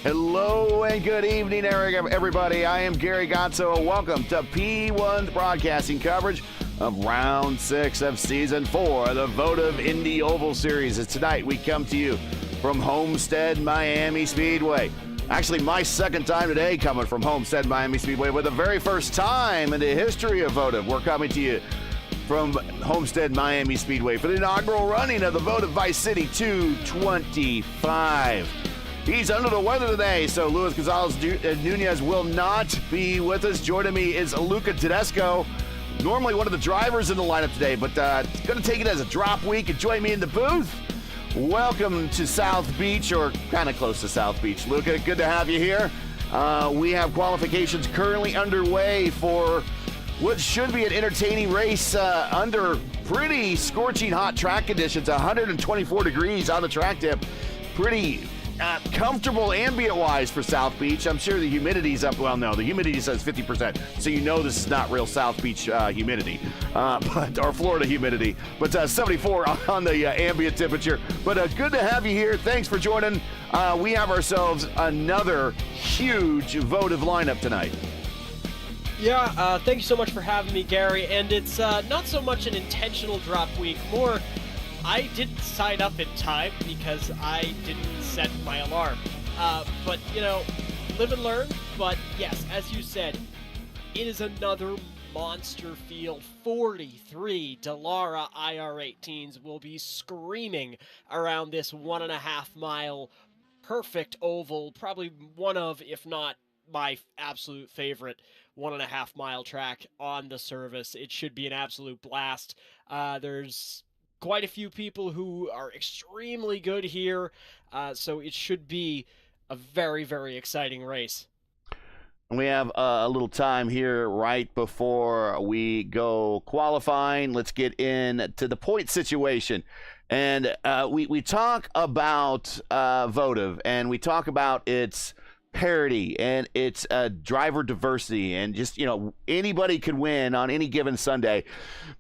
Hello and good evening, everybody. I am Gary Gotzo. Welcome to P1's broadcasting coverage of Round 6 of Season 4 of the Votive Indy Oval Series. As tonight we come to you from HOMESTEAD-MIAMI Speedway. Actually, my second time today coming from HOMESTEAD-MIAMI Speedway, but the very first time in the history of Votive, we're coming to you from HOMESTEAD-MIAMI Speedway for the inaugural running of the Votive Vice City 225. He's under the weather today, so Luis Gonzalez-Nunez will not be with us. Joining me is Luca Tedesco, normally one of the drivers in the lineup today, but going to take it as a drop week and join me in the booth. Welcome to South Beach, or kind of close to South Beach. Luca, good to have you here. We have qualifications currently underway for what should be an entertaining race under pretty scorching hot track conditions, 124 degrees on the track tip. Pretty comfortable ambient-wise for South Beach. I'm sure the humidity's up. Well, no, the humidity says 50%, so you know this is not real South Beach humidity, or Florida humidity. But 74 on the ambient temperature. But good to have you here. Thanks for joining. We have ourselves another huge Votive lineup tonight. Yeah, thank you so much for having me, Gary. And it's not so much an intentional drop week, more I didn't sign up in time because I didn't set my alarm. But, you know, live and learn. But yes, as you said, it is another monster field. 43 Dallara IR18s will be screaming around this 1.5 mile perfect oval. Probably one of, if not my absolute favorite 1.5 mile track on the service. It should be an absolute blast. There's quite a few people who are extremely good here, so it should be a very, very exciting race. We have a little time here right before we go qualifying. Let's get into the point situation. And we talk about Votive, and we talk about its parity and its driver diversity, and just, you know, anybody could win on any given Sunday.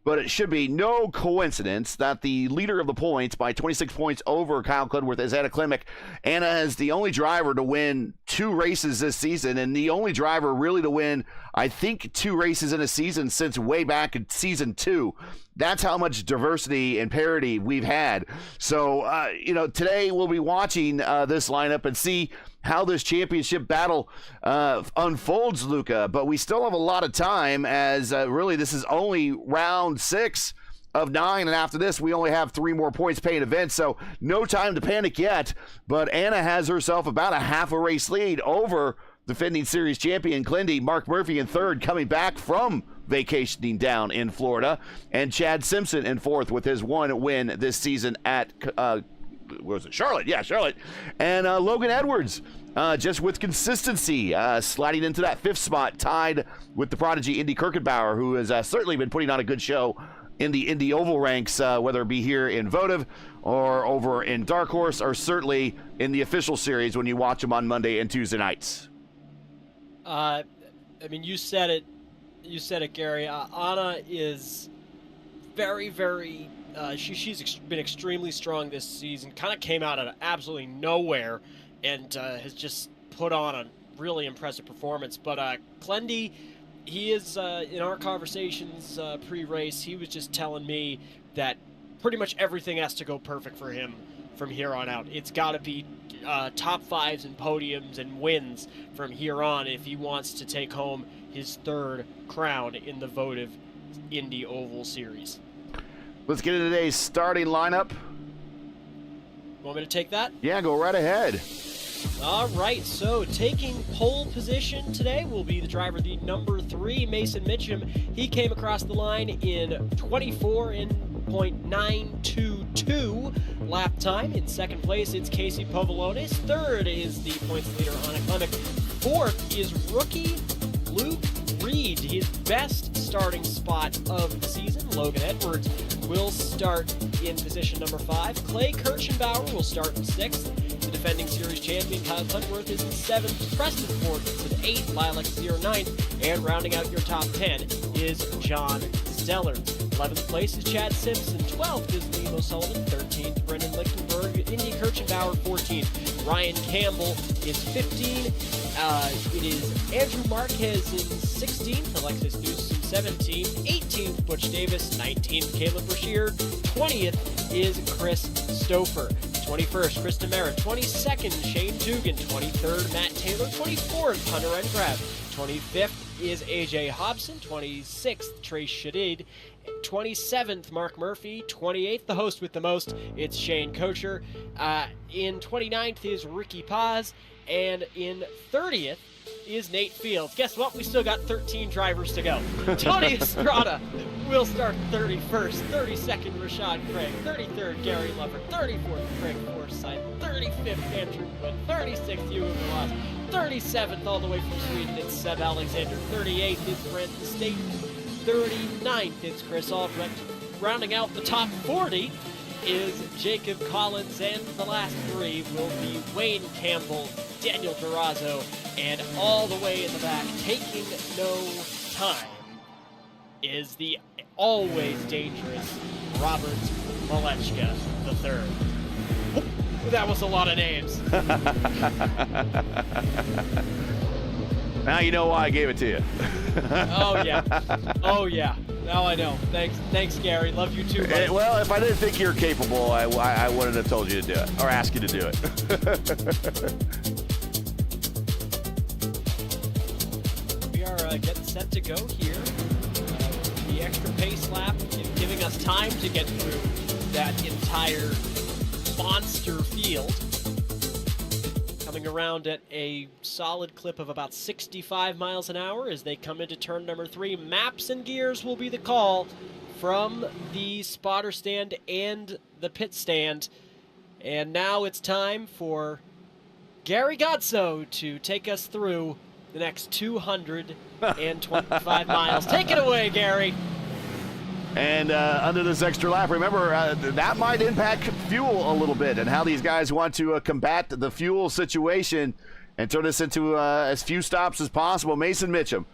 But it should be no coincidence that the leader of the points by 26 points over Kyle Cludworth is Anna Klimek. Anna is the only driver to win 2 races this season, and the only driver really to win, I think, 2 races in a season since way back in season 2. That's how much diversity and parity we've had. So, you know, today we'll be watching this lineup and see how this championship battle unfolds, Luca. But we still have a lot of time, as really this is only round 6 of 9, and after this we only have 3 more points paying events, so no time to panic yet. But Anna has herself about a half a race lead over defending series champion Clindy. Mark Murphy in third, coming back from vacationing down in Florida, and Chad Simpson in fourth with his 1 win this season at was it Charlotte? Yeah, Charlotte. And Logan Edwards, just with consistency, sliding into that 5th spot, tied with the prodigy Indy Kirkenbauer, who has certainly been putting on a good show in the Indy Oval ranks, whether it be here in Votive or over in Dark Horse, or certainly in the official series when you watch them on Monday and Tuesday nights. I mean, you said it, Gary. Anna is very, very. She's been extremely strong this season. Kind of came out of absolutely nowhere, and has just put on a really impressive performance. But Clendy, he is in our conversations pre-race. He was just telling me that pretty much everything has to go perfect for him from here on out. It's got to be top 5s and podiums and wins from here on if he wants to take home his 3rd crown in the Votive Indy Oval Series. Let's get into today's starting lineup. Want me to take that? Yeah, go right ahead. All right, so taking pole position today will be the driver, the number 3, Mason Mitchum. He came across the line in 24.922 lap time. In second place, it's Casey Povolonis. Third is the points leader, Anna Klimek. Fourth is rookie Luke Reed, his best starting spot of the season. Logan Edwards will start in position number 5. Clay Kirchenbauer will start in 6th. The defending series champion Kyle Cludworth is in 7th. Preston Ford is in 8th. Lilac is 9th. And rounding out your top 10 is John Zeller. 11th place is Chad Simpson. 12th is Nemo Sullivan. 13th, Brendan Lichtenberg. Indy Kirchenbauer, 14th. Ryan Campbell is 15. It is Andrew Marquez in 16th. Alexis Newsom, 17th. 18th, Butch Davis. 19th, Caleb Brashear. 20th is Chris Stouffer. 21st, Krista Merritt. 22nd, Shane Dugan. 23rd, Matt Taylor. 24th, Hunter Engrab. 25th is AJ Hobson. 26th, Trace Shadid. 27th, Mark Murphy. 28th, the host with the most, it's Shane Kocher. In 29th is Ricky Paz. And in 30th is Nate Fields. Guess what? We still got 13 drivers to go. Tony Estrada will start 31st. 32nd, Rashad Craig. 33rd, Gary Lover. 34th, Craig Forsyth. 35th, Andrew Quinn. 36th, Hugo Velaz. 37th, all the way from Sweden, it's Seb Alexander. 38th is Brent State. 39th, it's Chris Albrecht. Rounding out the top 40 is Jacob Collins, and the last three will be Wayne Campbell, Daniel Durazo, and all the way in the back, taking no time, is the always dangerous Robert Malechka III. That was a lot of names. Now you know why I gave it to you. Oh, yeah. Oh, yeah. Now I know. Thanks, Gary. Love you too, buddy. Well, if I didn't think you were capable, I wouldn't have told you to do it or ask you to do it. We are getting set to go here. The extra pace lap giving us time to get through that entire monster field. Coming around at a solid clip of about 65 miles an hour as they come into turn number 3. Maps and gears will be the call from the spotter stand and the pit stand. And now it's time for Gary Godso to take us through the next 225 miles. Take it away, Gary. And under this extra lap, remember, that might impact fuel a little bit and how these guys want to combat the fuel situation and turn this into as few stops as possible. Mason Mitchum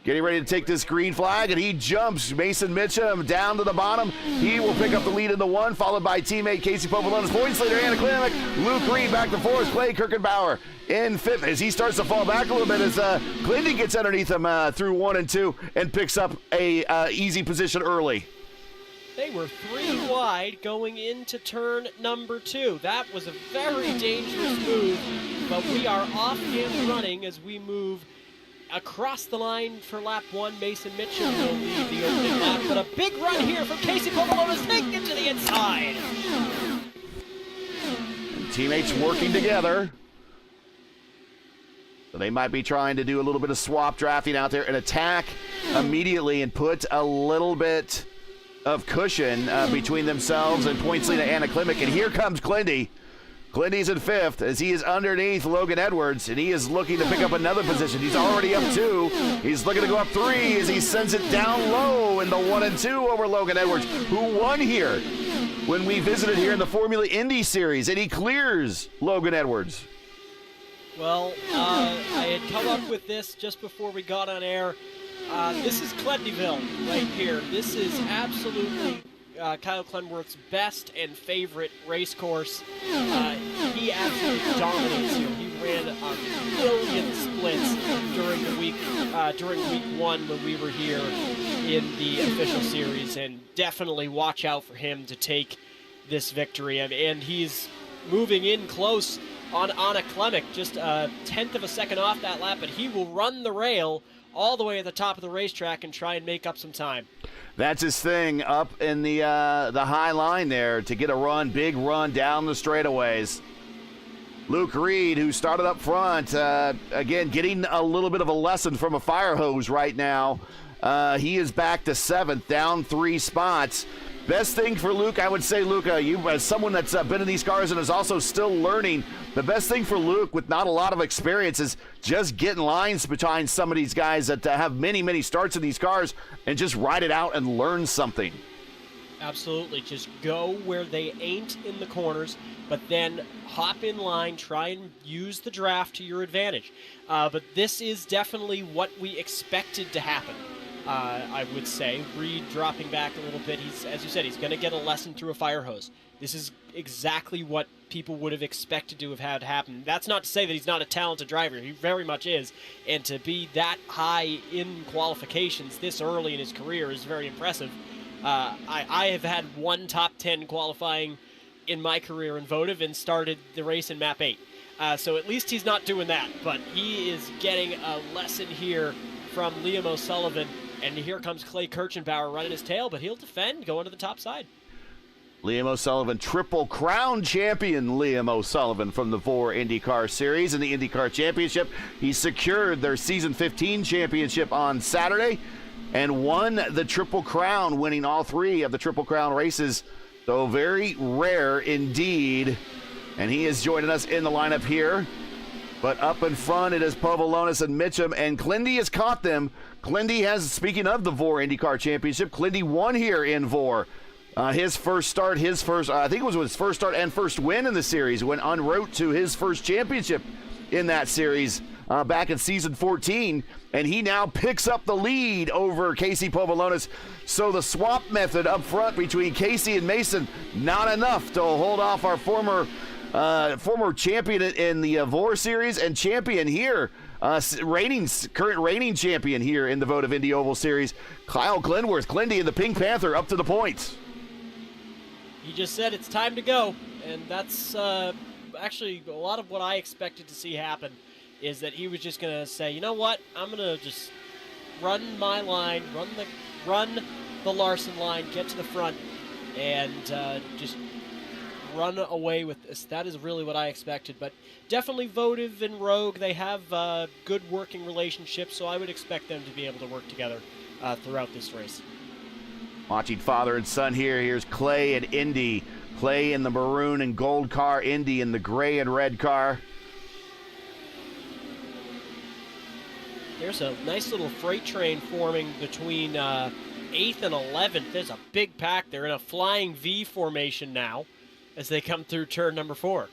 getting ready to take this green flag, and he jumps. Mason Mitchum down to the bottom. He will pick up the lead in the 1, followed by teammate Casey Povolonis, points leader Anna Klimek, Luke Reed back to 4th, Clay Kirkenbauer in 5th as he starts to fall back a little bit as Clinton gets underneath him through 1 and 2 and picks up a easy position early. They were 3 wide going into turn number 2. That was a very dangerous move, but we are off and running as we move across the line for lap 1. Mason Mitchum will lead the opening lap, but a big run here from Casey Povolonis, taking it to the inside. And teammates working together. So they might be trying to do a little bit of swap drafting out there and attack immediately and put a little bit of cushion between themselves and points leader Anna Klimek. And here comes Clindy. Clindy's in 5th as he is underneath Logan Edwards, and he is looking to pick up another position. He's already up 2. He's looking to go up 3 as he sends it down low in the 1 and 2 over Logan Edwards, who won here when we visited here in the Formula Indy Series, and he clears Logan Edwards. Well, I had come up with this just before we got on air. This is Clendyville right here. This is absolutely Kyle Clenworth's best and favorite race course. He absolutely dominates here. He ran a million splits during week 1 when we were here in the official series, and definitely watch out for him to take this victory. And he's moving in close on Anna Klimek, just a 1/10 of a second off that lap, but he will run the rail all the way at the top of the racetrack and try and make up some time. That's his thing, up in the high line there to get a run, big run down the straightaways. Luke Reed, who started up front, again, getting a little bit of a lesson from a fire hose right now. He is back to 7th, down 3 spots. Best thing for Luke, I would say, Luke, you as someone that's been in these cars and is also still learning, the best thing for Luke with not a lot of experience is just getting lines behind some of these guys that have many, many starts in these cars and just ride it out and learn something. Absolutely. Just go where they ain't in the corners, but then hop in line, try and use the draft to your advantage. But this is definitely what we expected to happen. I would say. Reed dropping back a little bit. He's, as you said, he's going to get a lesson through a fire hose. This is exactly what people would have expected to have had happen. That's not to say that he's not a talented driver. He very much is. And to be that high in qualifications this early in his career is very impressive. I have had one top 10 qualifying in my career in Votive and started the race in map 8. So at least he's not doing that. But he is getting a lesson here from Liam O'Sullivan. And here comes Clay Kirchenbauer running his tail, but he'll defend, going to the top side. Liam O'Sullivan, Triple Crown champion Liam O'Sullivan from the VOR INDYCAR Series and the INDYCAR Championship. He secured their Season 15 championship on Saturday and won the Triple Crown, winning all 3 of the Triple Crown races, though very rare indeed. And he is joining us in the lineup here. But up in front, it is Povolonis and Mitchum, and Clindy has caught them. Clindy has, speaking of the VOR INDYCAR Championship, Clindy won here in VOR. His first start, I think it was his first start and first win in the series, went en route to his first championship in that series back in Season 14, and he now picks up the lead over Casey Povolonis. So the swap method up front between Casey and Mason, not enough to hold off our former champion in the VOR Series and champion here, current reigning champion here in the Votive Indy Oval Series, Kyle Glenworth. Clindy and the Pink Panther up to the points. He just said it's time to go, and that's actually a lot of what I expected to see happen, is that he was just going to say, you know what, I'm going to just run my line, run the Larson line, get to the front, and just run away with this. That is really what I expected, but definitely Votive and Rogue, they have good working relationships, so I would expect them to be able to work together throughout this race. Watching father and son here. Here's Clay and Indy. Clay in the maroon and gold car, Indy in the gray and red car. There's a nice little freight train forming between 8th and 11th. There's a big pack. They're in a flying V formation now as they come through turn number 4.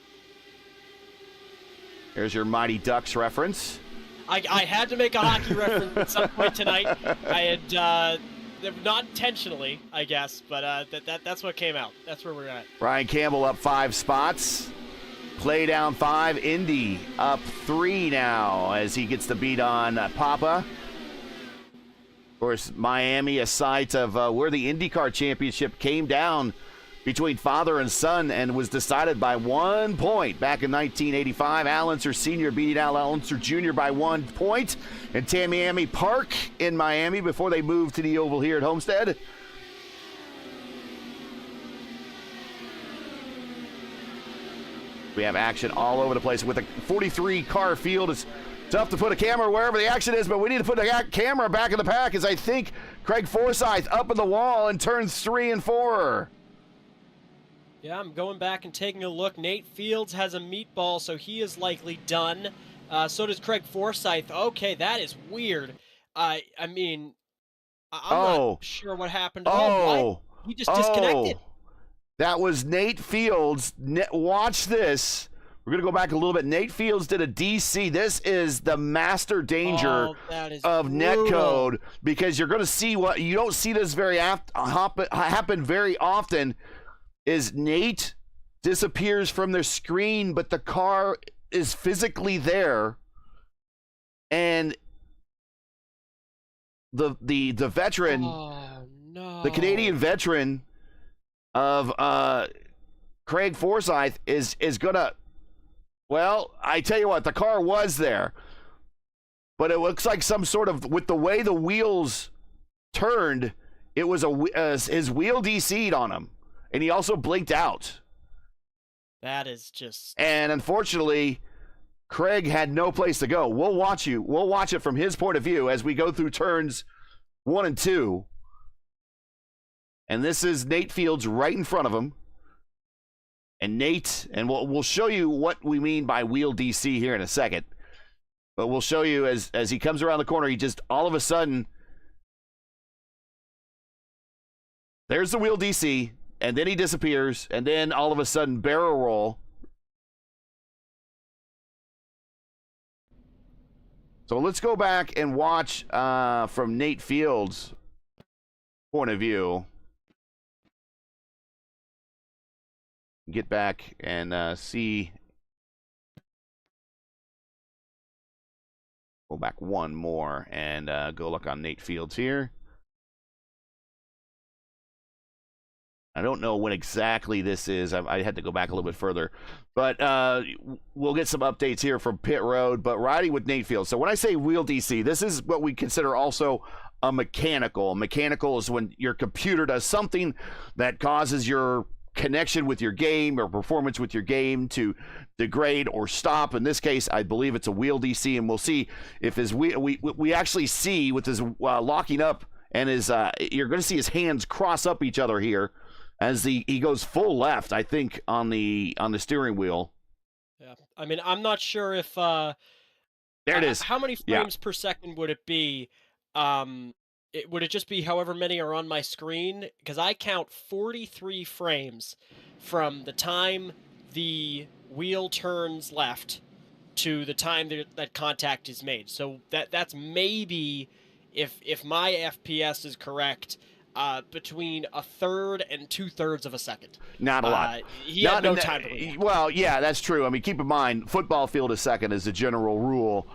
There's your Mighty Ducks reference. I had to make a hockey reference at some point tonight. I had, not intentionally, I guess, but that's what came out. That's where we're at. Ryan Campbell up 5 spots. Clay down 5. Indy up 3 now as he gets the beat on Papa. Of course, Miami, a site of where the INDYCAR Championship came down between father and son and was decided by 1 point back in 1985. Al Unser Sr. beating Al Unser Jr. by 1 point in Tamiami Park in Miami before they moved to the Oval here at Homestead. We have action all over the place with a 43-car field. It's tough to put a camera wherever the action is, but we need to put the camera back in the pack as I think Craig Forsyth up in the wall in turns 3 and 4. Yeah, I'm going back and taking a look. Nate Fields has a meatball, so he is likely done. So does Craig Forsyth. Okay, that is weird. I mean, I'm not sure what happened to him. He just disconnected. That was Nate Fields. Watch this. We're going to go back a little bit. Nate Fields did a DC. This is the master danger of netcode, because you're going to see what you don't see this happen very often. Is Nate disappears from their screen, but the car is physically there, and the veteran, the Canadian veteran of Craig Forsyth is gonna. Well, I tell you what, the car was there, but it looks like some sort of, with the way the wheels turned, it was his wheel DC'd on him. And he also blinked out. That is just... And unfortunately, Craig had no place to go. We'll watch it from his point of view as we go through turns 1 and 2. And this is Nate Fields right in front of him. And we'll show you what we mean by wheel DC here in a second. But we'll show you as he comes around the corner, he just all of a sudden... There's the wheel DC. And then he disappears, and then all of a sudden, barrel roll. So let's go back and watch from Nate Fields' point of view. Get back and see. Go back one more and go look on Nate Fields here. I don't know when exactly this is. I had to go back a little bit further. But we'll get some updates here from pit road. But riding with Nate Fields. So when I say wheel DC, this is what we consider also a mechanical. Mechanical is when your computer does something that causes your connection with your game or performance with your game to degrade or stop. In this case, I believe it's a wheel DC, and we'll see if his we actually see with his locking up and his you're going to see his hands cross up each other here as he goes full left, I think, on the steering wheel. Yeah, I mean, I'm not sure if there it is. How many frames per second would it be? Would it just be however many are on my screen? Because I count 43 frames from the time the wheel turns left to the time that contact is made. So that's maybe, if my FPS is correct, between a third and 2/3 of a second. Not a lot. He had no time to react. Well, yeah, that's true. I mean, keep in mind, football field a second is the general rule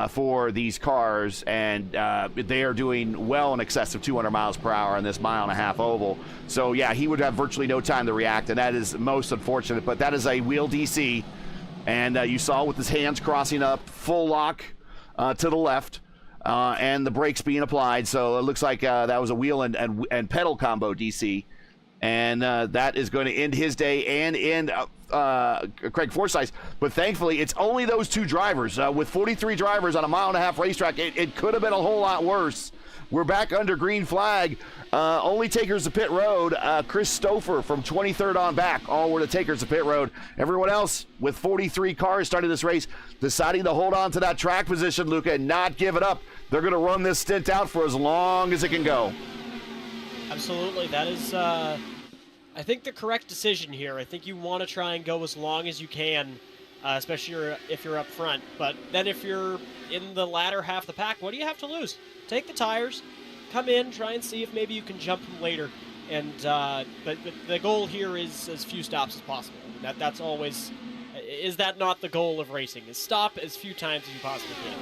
for these cars, and they are doing well in excess of 200 miles per hour on this 1.5 mile oval. So, yeah, he would have virtually no time to react, and that is most unfortunate. But that is a wheel DC, and you saw with his hands crossing up, full lock to the left, and the brakes being applied. So it looks like that was a wheel and pedal combo DC. And that is going to end his day and end Craig Forsyth's. But thankfully, it's only those two drivers. With 43 drivers on a 1.5 mile racetrack, it could have been a whole lot worse. We're back under green flag. Only takers of pit road, Chris Stouffer from 23rd on back. All were the takers of pit road. Everyone else, with 43 cars starting this race, deciding to hold on to that track position, Luca, and not give it up. They're going to run this stint out for as long as it can go. Absolutely. That is, I think, the correct decision here. I think you want to try and go as long as you can, especially if you're up front. But then if you're in the latter half of the pack, what do you have to lose? Take the tires, come in, try and see if maybe you can jump them later. And but the goal here is as few stops as possible. That's always, is that not the goal of racing? Is stop as few times as you possibly can.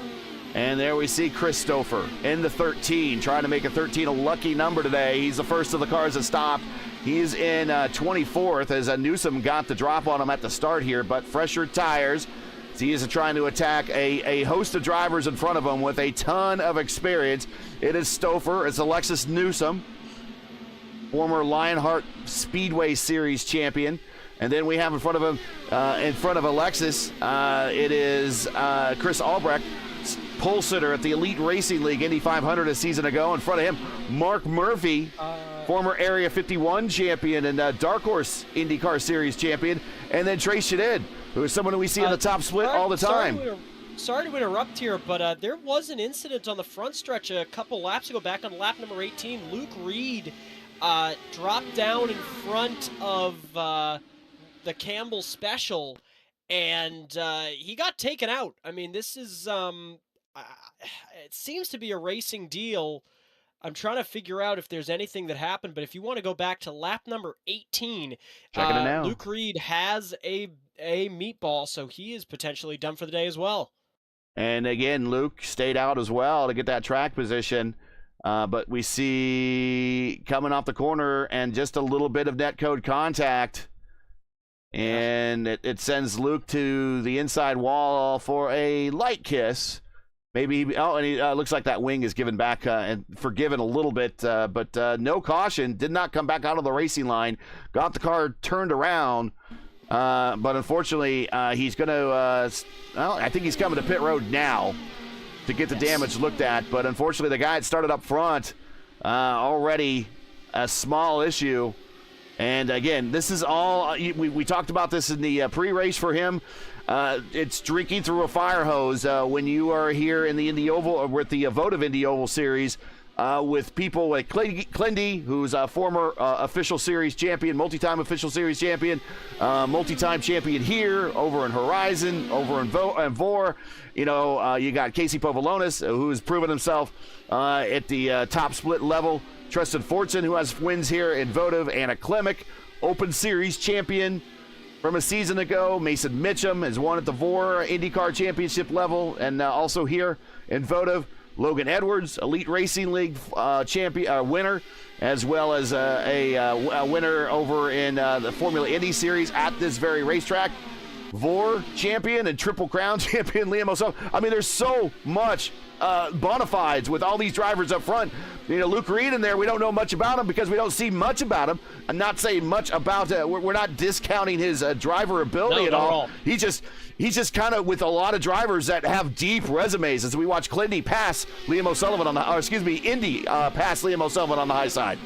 And there we see Chris Stouffer in the 13, trying to make a 13 a lucky number today. He's the first of the cars to stop. He's in 24th as Newsom got the drop on him at the start here, but fresher tires. So he is trying to attack a host of drivers in front of him with a ton of experience. It is Stouffer. It's Alexis Newsom, former Lionheart Speedway Series champion. And then we have in front of him, in front of Alexis, it is Chris Albrecht, pole sitter at the Elite Racing League Indy 500 a season ago. In front of him, Mark Murphy, former Area 51 champion and Dark Horse INDYCAR Series champion. And then Trace Shadid, who is someone who we see in the top split all the time. Sorry to interrupt here, but there was an incident on the front stretch a couple laps ago, back on lap number 18. Luke Reed dropped down in front of the Campbell Special, and he got taken out. I mean, this is it seems to be a racing deal. I'm trying to figure out if there's anything that happened, but if you want to go back to lap number 18, Luke Reed has a meatball, so he is potentially done for the day as well. And again, Luke stayed out as well to get that track position. But we see coming off the corner and just a little bit of netcode contact. And it sends Luke to the inside wall for a light kiss. Maybe, and he looks like that wing is given back and forgiven a little bit, but no caution, did not come back out of the racing line, got the car turned around, but unfortunately, he's going to, well, I think he's coming to pit road now to get the damage looked at, but unfortunately, the guy had started up front, already a small issue. And again, this is all, we talked about this in the pre-race for him. It's drinking through a fire hose when you are here in the Indy Oval, or with the Votive Indy Oval Series. with people like Clendy, who's a former official series champion, multi-time official series champion, multi-time champion here, over in Horizon, over in Vor. You know, you got Casey Povolonis, who's proven himself at the top split level. Tristan Fortson, who has wins here in Votive. Anna Klemick, Open Series champion from a season ago. Mason Mitchum has won at the Vor INDYCAR championship level, and also here in Votive. Logan Edwards, Elite Racing League champion winner, as well as a winner over in the Formula Indy Series at this very racetrack. Vor champion and Triple Crown champion Liam O'Sullivan. I mean, there's so much bona fides with all these drivers up front. You know, Luke Reed in there, we don't know much about him because we don't see much about him. I'm not saying much about we're not discounting his driver ability at all. He's just kind of with a lot of drivers that have deep resumes. As we watch Clindy pass Liam O'Sullivan on the, or excuse me, Indy pass Liam O'Sullivan on the high side.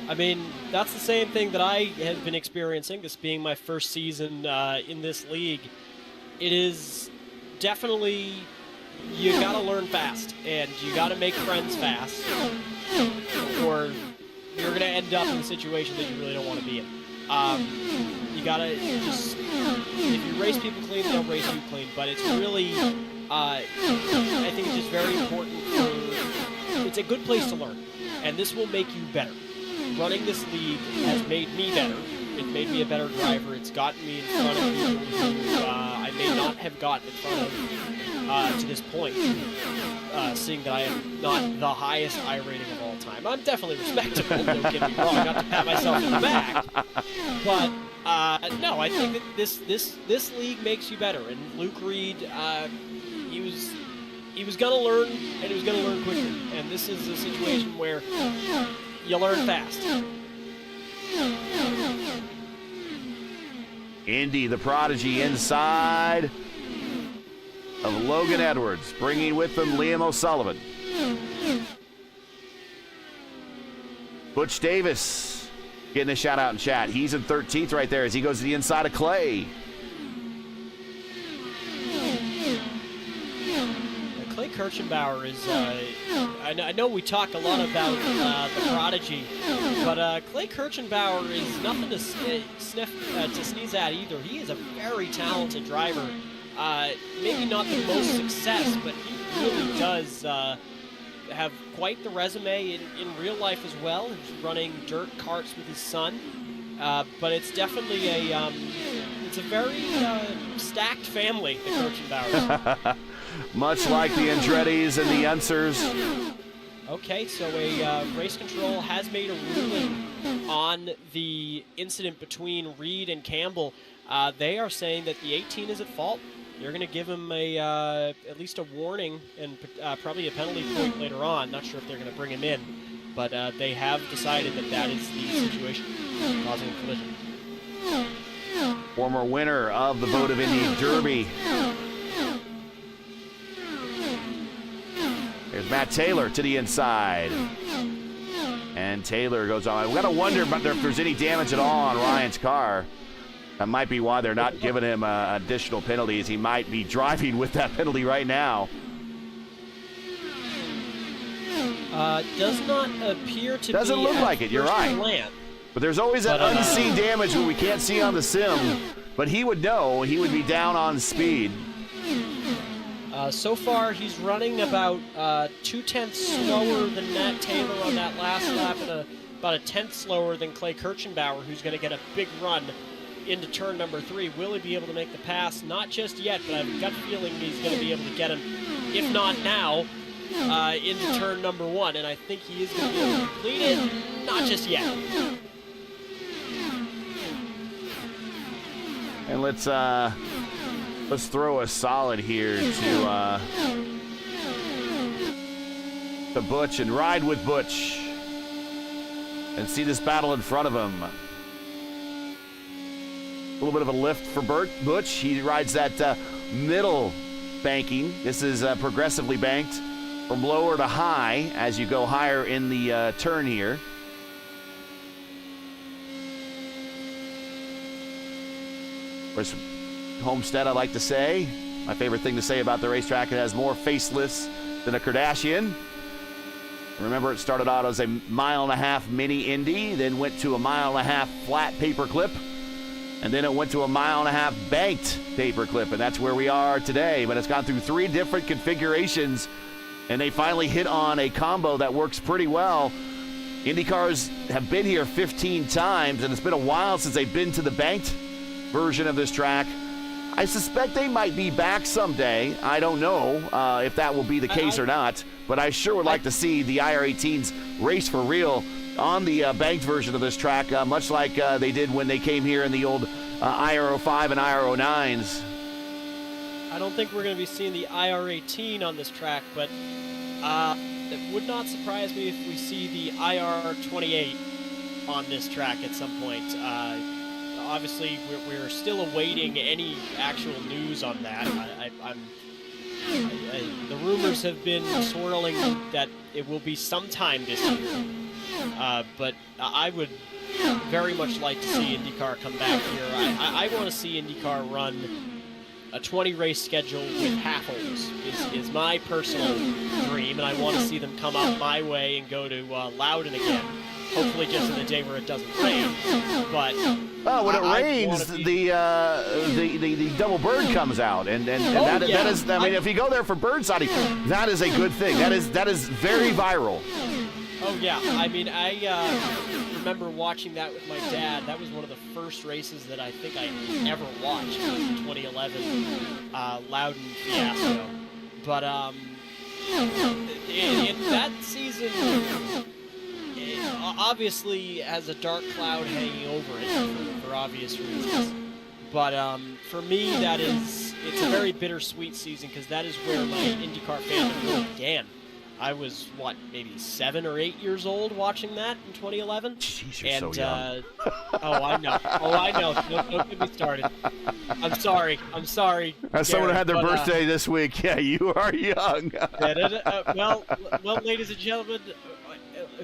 I mean, that's the same thing that I have been experiencing, this being my first season in this league. It is definitely, you gotta learn fast, and you gotta make friends fast, or you're gonna end up in a situation that you really don't want to be in. You gotta just, if you race people clean, they'll race you clean, but it's really, I think it's just very important it's a good place to learn, and this will make you better. Running this league has made me better. It's made me a better driver. It's gotten me in front of people who I may not have gotten in front of to this point, seeing that I am not the highest I rating of all time. I'm definitely respectable, don't get me wrong, not to pat myself in the back. But, no, I think that this league makes you better. And Luke Reed, he was going to learn, and he was going to learn quickly. And this is a situation where you learn fast. Indy, the prodigy, inside of Logan Edwards, bringing with them Liam O'Sullivan. Butch Davis getting a shout out in chat. He's in 13th right there as he goes to the inside of Clay. Clay Kirchenbauer is, I know we talk a lot about the prodigy, but Clay Kirchenbauer is nothing to sneeze at either. He is a very talented driver. Maybe not the most success, but he really does have quite the resume in real life as well. He's running dirt karts with his son, but it's definitely it's a very stacked family, the Kirchenbauers. Much like the Andretti's and the Unsers. Okay, so a race control has made a ruling on the incident between Reed and Campbell. They are saying that the 18 is at fault. They're going to give him at least a warning and probably a penalty point later on. Not sure if they're going to bring him in, but they have decided that that is the situation causing a collision. Former winner of the Votive Indy Derby. There's Matt Taylor to the inside. And Taylor goes on. We've got to wonder if there's any damage at all on Ryan's car. That might be why they're not giving him additional penalties. He might be driving with that penalty right now. Does not appear to Doesn't be look like it, you're right. Land. But there's always that unseen damage where we can't see on the sim. But he would know. He would be down on speed. So far, he's running about 0.2 slower than Matt Taylor on that last lap, and about 1/10 slower than Clay Kirchenbauer, who's going to get a big run into turn number 3. Will he be able to make the pass? Not just yet, but I've got a feeling he's going to be able to get him, if not now, into turn number 1, and I think he is going to be able to complete it. Not just yet. And let's throw a solid here to Butch and ride with Butch and see this battle in front of him. A little bit of a lift for Butch. He rides that middle banking. This is progressively banked from lower to high as you go higher in the turn here. Where's Homestead, I like to say. My favorite thing to say about the racetrack, it has more facelifts than a Kardashian. Remember, it started out as a 1.5 mini Indy, then went to a 1.5 flat paperclip, and then it went to a 1.5 banked paperclip, and that's where we are today. But it's gone through 3 different configurations, and they finally hit on a combo that works pretty well. IndyCars have been here 15 times, and it's been a while since they've been to the banked version of this track. I suspect they might be back someday. I don't know if that will be the case or not, but I sure would like to see the IR18s race for real on the banked version of this track, much like they did when they came here in the old IR05 and IR09s. I don't think we're going to be seeing the IR18 on this track, but it would not surprise me if we see the IR28 on this track at some point. Obviously, we're still awaiting any actual news on that. The rumors have been swirling that it will be sometime this year, but I would very much like to see INDYCAR come back here. I want to see INDYCAR run a 20-race schedule with half-holes is my personal dream, and I want to see them come up my way and go to Loudon again. Hopefully just in the day where it doesn't rain, but... Oh, when it rains, the double bird comes out, and that is, I mean, if you go there for bird sighting, that is a good thing. That is very viral. Oh yeah, I mean, I remember watching that with my dad. That was one of the first races that I think I ever watched, was the 2011 Loudon fiasco. But in that season, it obviously has a dark cloud hanging over it for obvious reasons. But for me, it's a very bittersweet season because that is where my IndyCar fandom really began. I was, maybe 7 or 8 years old watching that in 2011. Jeez, you're so young. Oh, I know. Don't get me started. I'm sorry. As someone who had their birthday this week, yeah, you are young. Well, ladies and gentlemen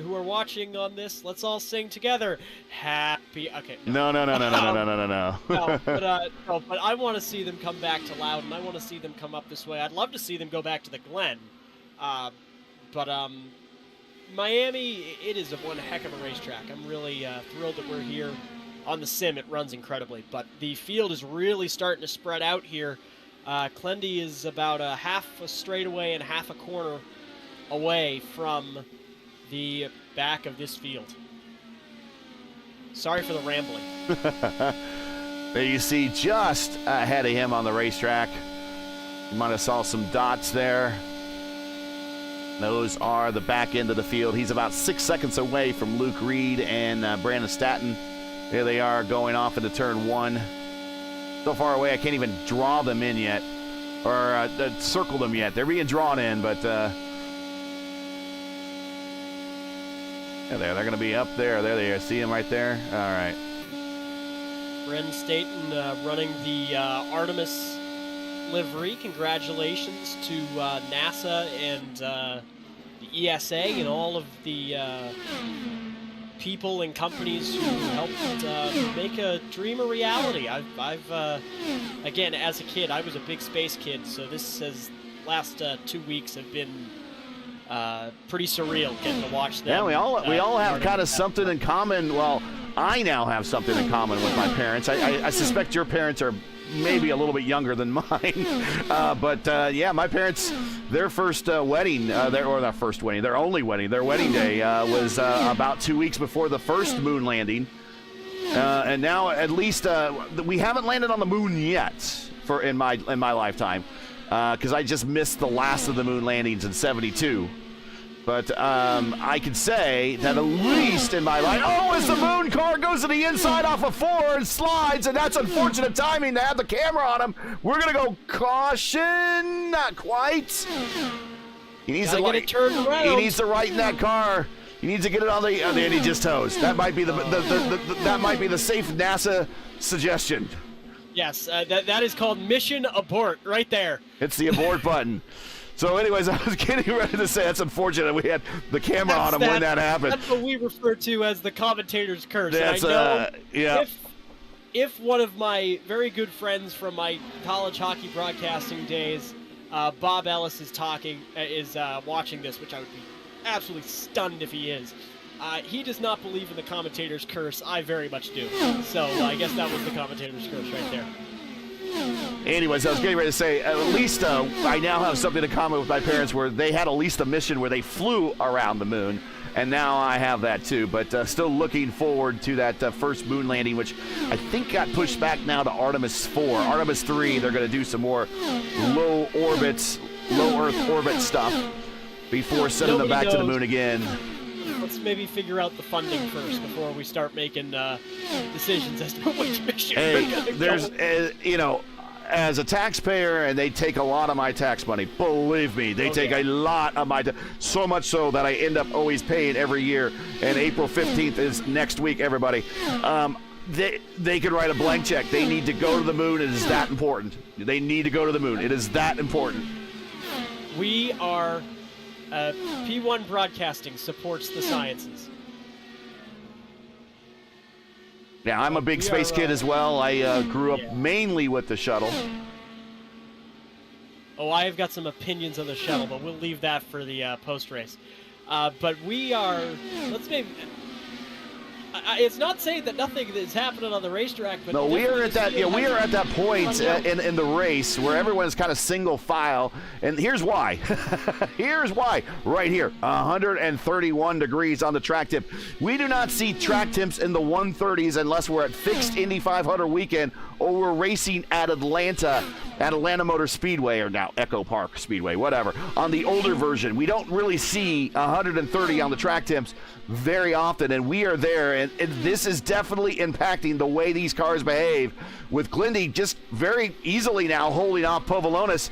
who are watching on this, let's all sing together. Happy. Okay. No. No, but I want to see them come back to Loudon. I want to see them come up this way. I'd love to see them go back to the Glen. But Miami, it is one heck of a racetrack. I'm really thrilled that we're here on the sim. It runs incredibly, but the field is really starting to spread out here. Clendy is about a half a straightaway and half a corner away from the back of this field. Sorry for the rambling. There you see just ahead of him on the racetrack. You might have saw some dots there. Those are the back end of the field. He's about 6 seconds away from Luke Reed and Brandon Statton. There they are going off into turn 1. So far away, I can't even draw them in yet, or circle them yet. They're being drawn in, but yeah, they're going to be up there. There they are. See them right there? All right. Brandon Statton running the Artemis livery. Congratulations to NASA and the ESA and all of the people and companies who helped make a dream a reality. I've again, as a kid, I was a big space kid, so last 2 weeks have been pretty surreal getting to watch them. Yeah, we all have kind of something in common. Well, I now have something in common with my parents. I suspect your parents are maybe a little bit younger than mine. But yeah, my parents, their first wedding, their only wedding, their wedding day was about 2 weeks before the first moon landing. And now at least we haven't landed on the moon yet in my lifetime, because I just missed the last of the moon landings in '72. But I can say that at least in my life, as the moon car goes to the inside off of 4 and slides, and that's unfortunate timing to have the camera on him. We're going to go caution, not quite. He needs to turn around. He needs to right in that car. He needs to get it on the and he just toast. That might be that might be the safe NASA suggestion. Yes, that is called mission abort right there. It's the abort button. So anyways, I was getting ready to say that's unfortunate we had the camera on him when that happened. That's what we refer to as the commentator's curse. That's, and I know yeah. If one of my very good friends from my college hockey broadcasting days, Bob Ellis, is watching this, which I would be absolutely stunned if he is. He does not believe in the commentator's curse. I very much do. So I guess that was the commentator's curse right there. Anyways, I was getting ready to say, at least I now have something in common with my parents where they had at least a mission where they flew around the moon, and now I have that too. But still looking forward to that first moon landing, which I think got pushed back now to Artemis 4. Artemis 3, they're going to do some more low Earth orbit stuff before sending them back to the moon again. Let's maybe figure out the funding first before we start making decisions as to which mission we're going to there's, you know, as a taxpayer, and they take a lot of my tax money. Believe me, they take a lot of my so much so that I end up always paying every year. And April 15th is next week, everybody. They could write a blank check. They need to go to the moon. It is that important. They need to go to the moon. It is that important. We are... P1 Broadcasting supports the sciences. Yeah, I'm a big space kid as well. I grew up mainly with the shuttle. Oh, I have got some opinions on the shuttle, but we'll leave that for the post-race. But we are... Let's maybe... it's not saying that nothing is happening on the racetrack, but no, we are at that. Yeah, we are at that point in the race where everyone's kind of single file, and here's why. Here's why. Right here, 131 degrees on the track tip. We do not see track temps in the 130s unless we're at fixed Indy 500 weekend or we're racing at Atlanta Motor Speedway, or now Echo Park Speedway, whatever. On the older version, we don't really see 130 on the track temps very often, and we are there, and this is definitely impacting the way these cars behave, with Glindy just very easily now holding off Povolonis.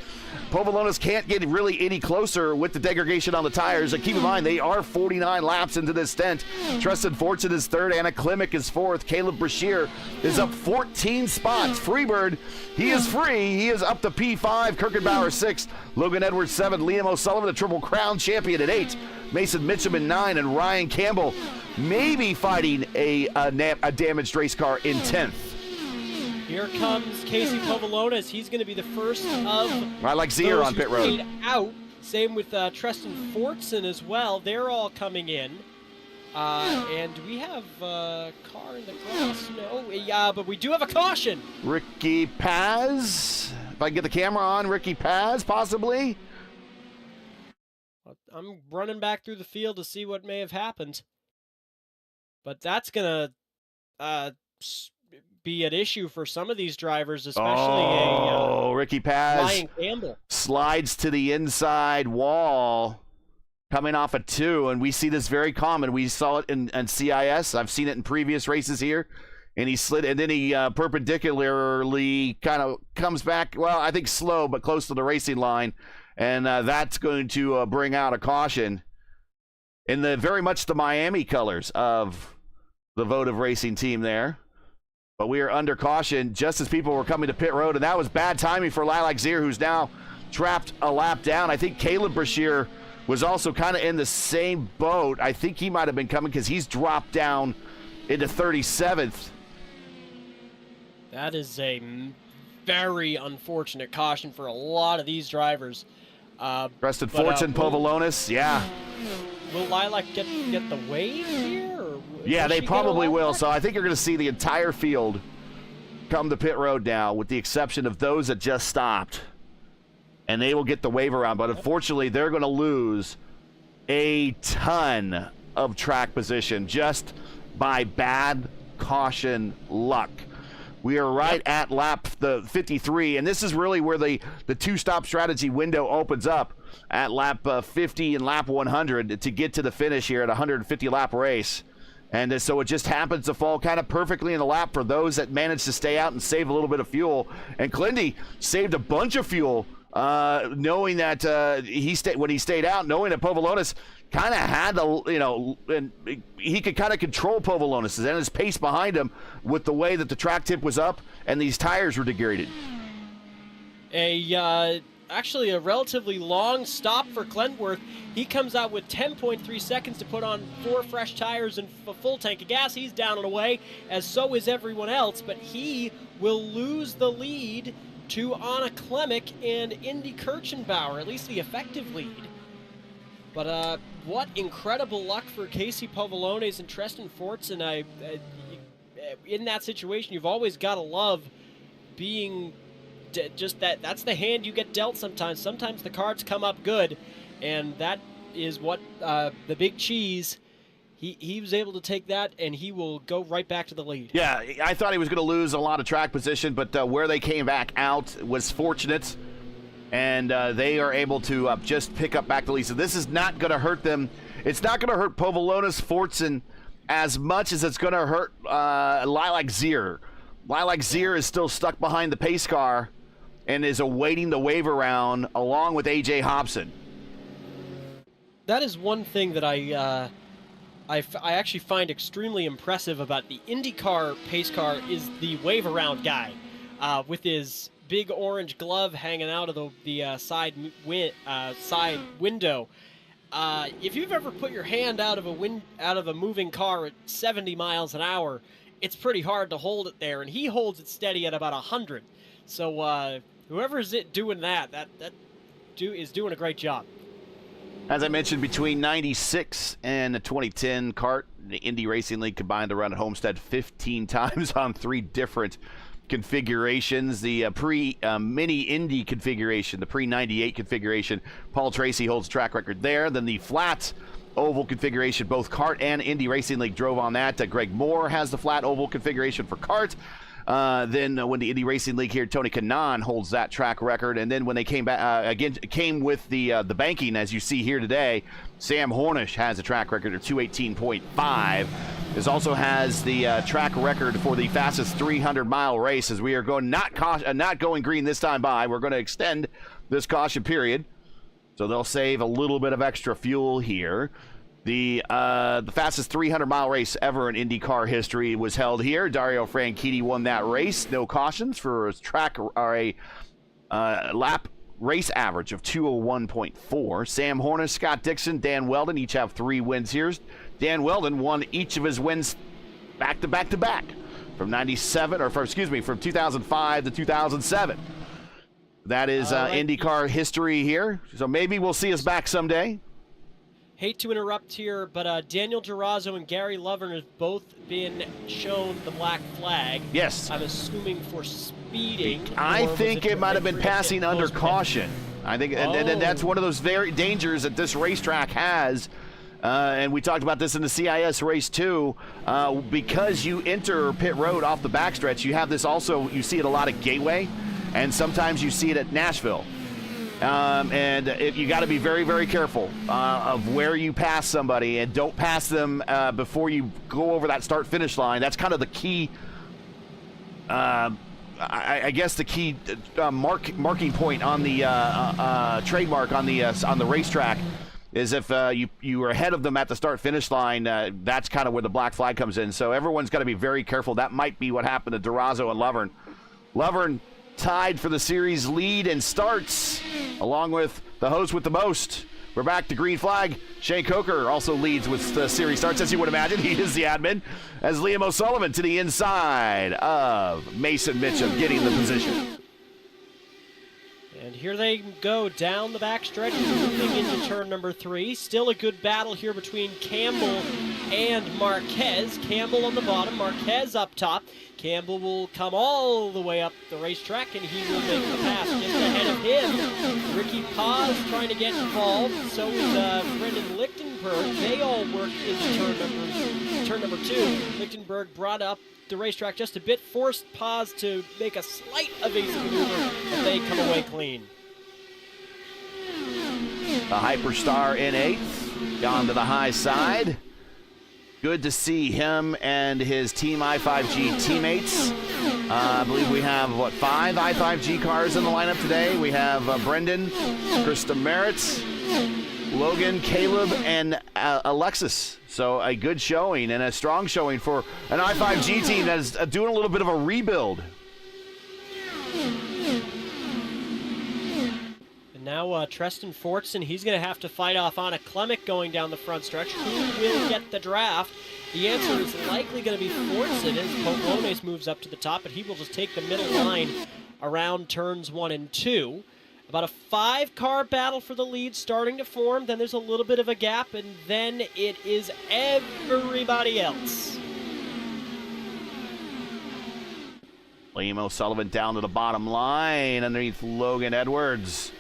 Povolonis can't get really any closer with the degradation on the tires, and keep in mind, they are 49 laps into this stint. Tristan Fortune is third, Anna Klimek is fourth, Caleb Brashear is up 14 spots. Freebird, he is free, he is up to P5, Kirkenbauer 6th, Logan Edwards 7th, Liam O'Sullivan, the Triple Crown champion at 8th, Mason Mitchum in 9th, and Ryan Campbell maybe fighting a damaged race car in 10th. Here comes Casey Povolonis. He's going to be the first of I like Zier on pit road. Out. Same with Tristan Fortson as well. They're all coming in. And we have a car in the grass. No, yeah, but we do have a caution. Ricky Paz. If I can get the camera on, Ricky Paz, possibly. I'm running back through the field to see what may have happened. But that's going to be an issue for some of these drivers, especially Ricky Paz Ryan Campbell slides to the inside wall coming off a 2, and we see this very common. We saw it in CIS. I've seen it in previous races here. And he slid, and then he perpendicularly kind of comes back, well, I think slow, but close to the racing line. And that's going to bring out a caution in the very much the Miami colors of the Votive Racing team there. But we are under caution just as people were coming to pit road, and that was bad timing for Lilac Zier, who's now trapped a lap down. I think Caleb Brashear was also kind of in the same boat. I think he might have been coming because he's dropped down into 37th. That is a very unfortunate caution for a lot of these drivers. Preston Fortune, Povolonis, yeah. Will Lilac get the wave here? Or yeah, they probably will. So I think you're going to see the entire field come to pit road now, with the exception of those that just stopped. And they will get the wave around. But unfortunately, they're going to lose a ton of track position just by bad caution luck. We are right at lap 53, and this is really where the two-stop strategy window opens up at lap 50 and lap 100 to get to the finish here at a 150-lap race. And so it just happens to fall kind of perfectly in the lap for those that managed to stay out and save a little bit of fuel. And Glindy saved a bunch of fuel, knowing that when he stayed out, knowing that Povolonis kind of had the, and he could kind of control Povolonis and his pace behind him with the way that the track tip was up and these tires were degraded. Actually a relatively long stop for Glentworth. He comes out with 10.3 seconds to put on 4 fresh tires and a full tank of gas. He's down and away, as so is everyone else, but he will lose the lead to Anna Klimek and Indy Kirchenbauer, at least the effective lead. But what incredible luck for Casey Povolones and Tristan Fortson. In that situation, you've always got to love being just that's the hand you get dealt sometimes. Sometimes the cards come up good, and that is what the big cheese, he was able to take that, and he will go right back to the lead. Yeah, I thought he was going to lose a lot of track position, but where they came back out was fortunate, and they are able to just pick up back the lead. So this is not going to hurt them. It's not going to hurt Povolones, Fortson as much as it's going to hurt Lilac Zier. Lilac Zier is still stuck behind the pace car and is awaiting the wave around along with A.J. Hobson. That is one thing that I actually find extremely impressive about the INDYCAR pace car is the wave around guy with his big orange glove hanging out of the side window. If you've ever put your hand out of a moving car at 70 miles an hour, it's pretty hard to hold it there, and he holds it steady at about 100. So whoever's doing that is doing a great job. As I mentioned, between 96 and the 2010 kart, the Indy Racing League combined to run at Homestead 15 times on 3 different configurations. The mini Indy configuration, the pre-98 configuration, Paul Tracy holds track record there. Then the flat oval configuration, both kart and Indy Racing League drove on that. Greg Moore has the flat oval configuration for kart. Then when the Indy Racing League here, Tony Kanaan holds that track record. And then when they came back, again, came with the banking, as you see here today, Sam Hornish has a track record of 218.5. This also has the track record for the fastest 300-mile race, as we are going not going green this time by. We're going to extend this caution period, so they'll save a little bit of extra fuel here. The fastest 300-mile race ever in IndyCar history was held here. Dario Franchitti won that race. No cautions for a lap race average of 201.4. Sam Hornish, Scott Dixon, Dan Weldon each have 3 wins here. Dan Weldon won each of his wins back to back to back from 2005 to 2007. That is IndyCar history here. So maybe we'll see us back someday. Hate to interrupt here, but Daniel Durazo and Gary Lovern have both been shown the black flag. Yes. I'm assuming for speeding. I think it might have been passing under caution. I think and that's one of those very dangers that this racetrack has. And we talked about this in the CIS race too. Because you enter pit road off the backstretch, you have this also, you see it a lot at Gateway, and sometimes you see it at Nashville. You got to be very, very careful of where you pass somebody, and don't pass them before you go over that start-finish line. That's kind of the key, I guess the key marking point on the trademark on the racetrack is if you are ahead of them at the start-finish line, that's kind of where the black flag comes in. So everyone's got to be very careful. That might be what happened to Durazo and Lovern. Lovern tied for the series lead and starts along with the host with the most. We're back to green flag. Shane Coker also leads with the series starts, as you would imagine. He is the admin, as Liam O'Sullivan to the inside of Mason Mitchum getting the position. And here they go down the backstretch, moving into turn number 3. Still a good battle here between Campbell and Marquez. Campbell on the bottom, Marquez up top. Campbell will come all the way up the racetrack, and he will make the pass. Just ahead of him, Ricky Paz trying to get involved. So is Brendan Lichtenberg. They all work into turn number 2. Lichtenberg brought up the racetrack just a bit, forced Paz to make a slight evasive maneuver, but they come away clean. The Hyperstar in 8th, gone to the high side. Good to see him and his Team i5G teammates. I believe we have, 5 i5G cars in the lineup today. We have Brendan, Krista Merritt, Logan, Caleb, and Alexis. So a good showing and a strong showing for an i5G team that is doing a little bit of a rebuild. And now Tristan Fortson, he's going to have to fight off Anna Klemek going down the front stretch. Who will get the draft? The answer is likely going to be Fortson as Povolones moves up to the top, but he will just take the middle line around turns 1 and 2. About a 5-car battle for the lead starting to form. Then there's a little bit of a gap, and then it is everybody else. Liam O'Sullivan down to the bottom line underneath Logan Edwards.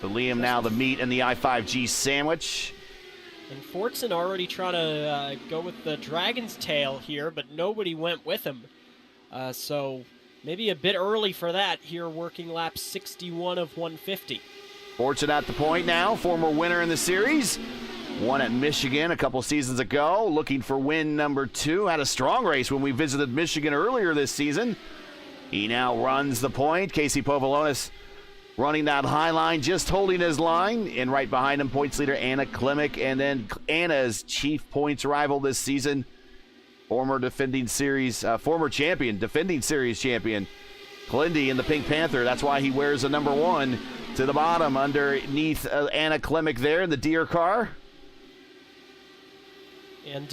For Liam now the meat and the I-5G sandwich. And Fortson already trying to go with the Dragon's Tail here, but nobody went with him. So maybe a bit early for that here, working lap 61 of 150. Fortson at the point now, former winner in the series. Won at Michigan a couple seasons ago, looking for win number 2. Had a strong race when we visited Michigan earlier this season. He now runs the point. Casey Povolonis running that high line, just holding his line. And right behind him, points leader Anna Klimek. And then Anna's chief points rival this season, former champion, defending series champion, Clindy in the Pink Panther. That's why he wears the number 1 to the bottom underneath Anna Klimek there in the Deer car. And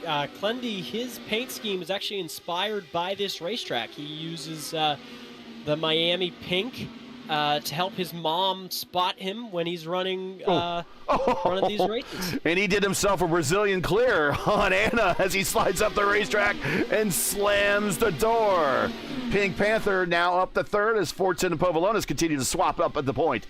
Clendy, his paint scheme is actually inspired by this racetrack. He uses the Miami pink to help his mom spot him when he's running running these races. And he did himself a Brazilian clear on Anna as he slides up the racetrack and slams the door. Pink Panther now up to 3rd as Fortson and Povolonis continue to swap up at the point.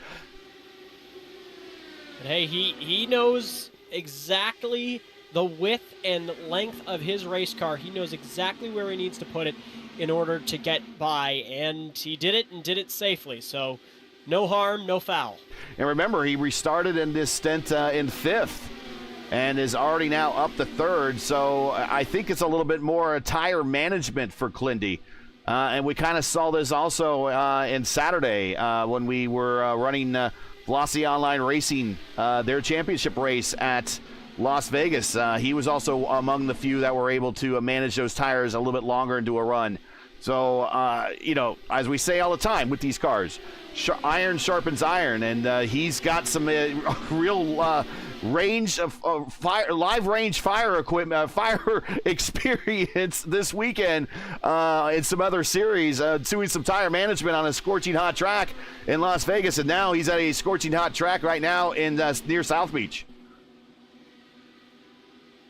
And hey, he knows exactly the width and length of his race car. He knows exactly where he needs to put it in order to get by, and he did it and did it safely. So no harm, no foul. And remember, he restarted in this stint in 5th and is already now up to 3rd. So I think it's a little bit more tire management for Clindy. And we kind of saw this also in Saturday when we were running Velocity Online Racing, their championship race at Las Vegas. He was also among the few that were able to manage those tires a little bit longer into a run. So, as we say all the time with these cars, iron sharpens iron, and he's got some real range of live range fire equipment, fire experience this weekend in some other series, doing some tire management on a scorching hot track in Las Vegas, and now he's at a scorching hot track right now in near South Beach.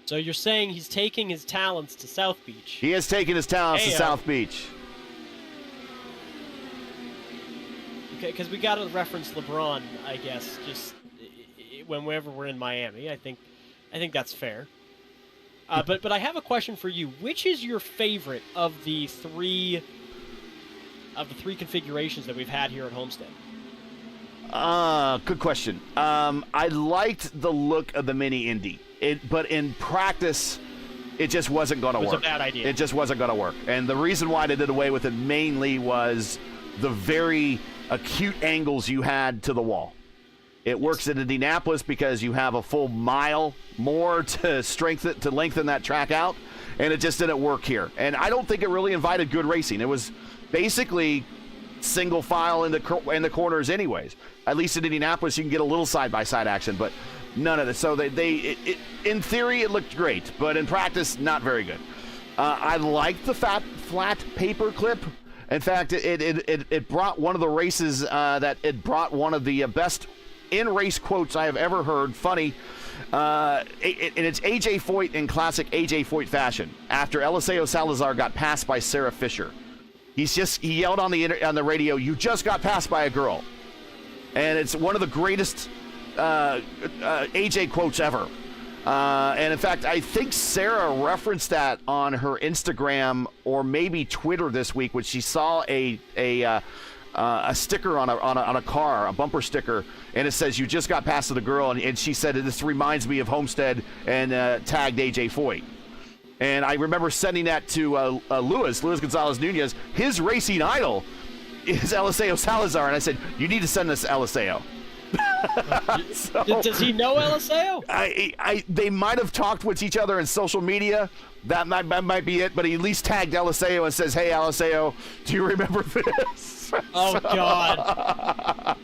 So you're saying he's taking his talents to South Beach? He has taken his talents to South Beach. Okay, because we got to reference LeBron, I guess, just whenever we're in Miami. I think that's fair. But I have a question for you. Which is your favorite of the three configurations that we've had here at Homestead? Good question. I liked the look of the Mini Indy. But in practice, it just wasn't going to work. It was a bad idea. It just wasn't going to work. And the reason why they did away with it mainly was the very acute angles you had to the wall. It works in Indianapolis because you have a full mile more to lengthen that track out, and it just didn't work here. And I don't think it really invited good racing. It was basically single file in the corners anyways. At least in Indianapolis, you can get a little side-by-side action, but none of this. So in theory, it looked great, but in practice, not very good. I liked the flat paper clip. In fact, it brought one of the races that it brought one of the best in-race quotes I have ever heard. Funny. And it's AJ Foyt in classic AJ Foyt fashion. After Eliseo Salazar got passed by Sarah Fisher, he yelled on the radio, "You just got passed by a girl," and it's one of the greatest AJ quotes ever. And in fact, I think Sarah referenced that on her Instagram or maybe Twitter this week when she saw a sticker on a car, a bumper sticker, and it says, "You just got passed with a girl," and she said, "This reminds me of Homestead," and tagged AJ Foyt. And I remember sending that to Luis Gonzalez Nunez. His racing idol is Eliseo Salazar, and I said, "You need to send this to Eliseo." Does he know Eliseo? They might have talked with each other in social media, that might be it, but he at least tagged Eliseo and says, hey, Eliseo, do you remember this? Oh, God.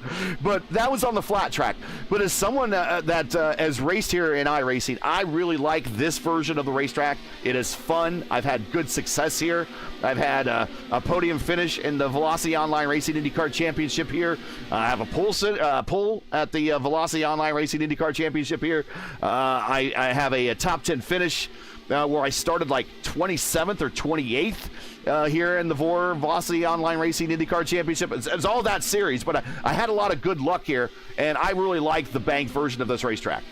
But that was on the flat track. But as someone that has raced here in iRacing, I really like this version of the racetrack. It is fun. I've had good success here. I've had a podium finish in the Velocity Online Racing IndyCar Championship here. I have a pole at the Velocity Online Racing IndyCar Championship here. I have a top 10 finish where I started like 27th or 28th here in the Velocity Online Racing IndyCar Championship. It's all that series, but I had a lot of good luck here, and I really like the banked version of this racetrack.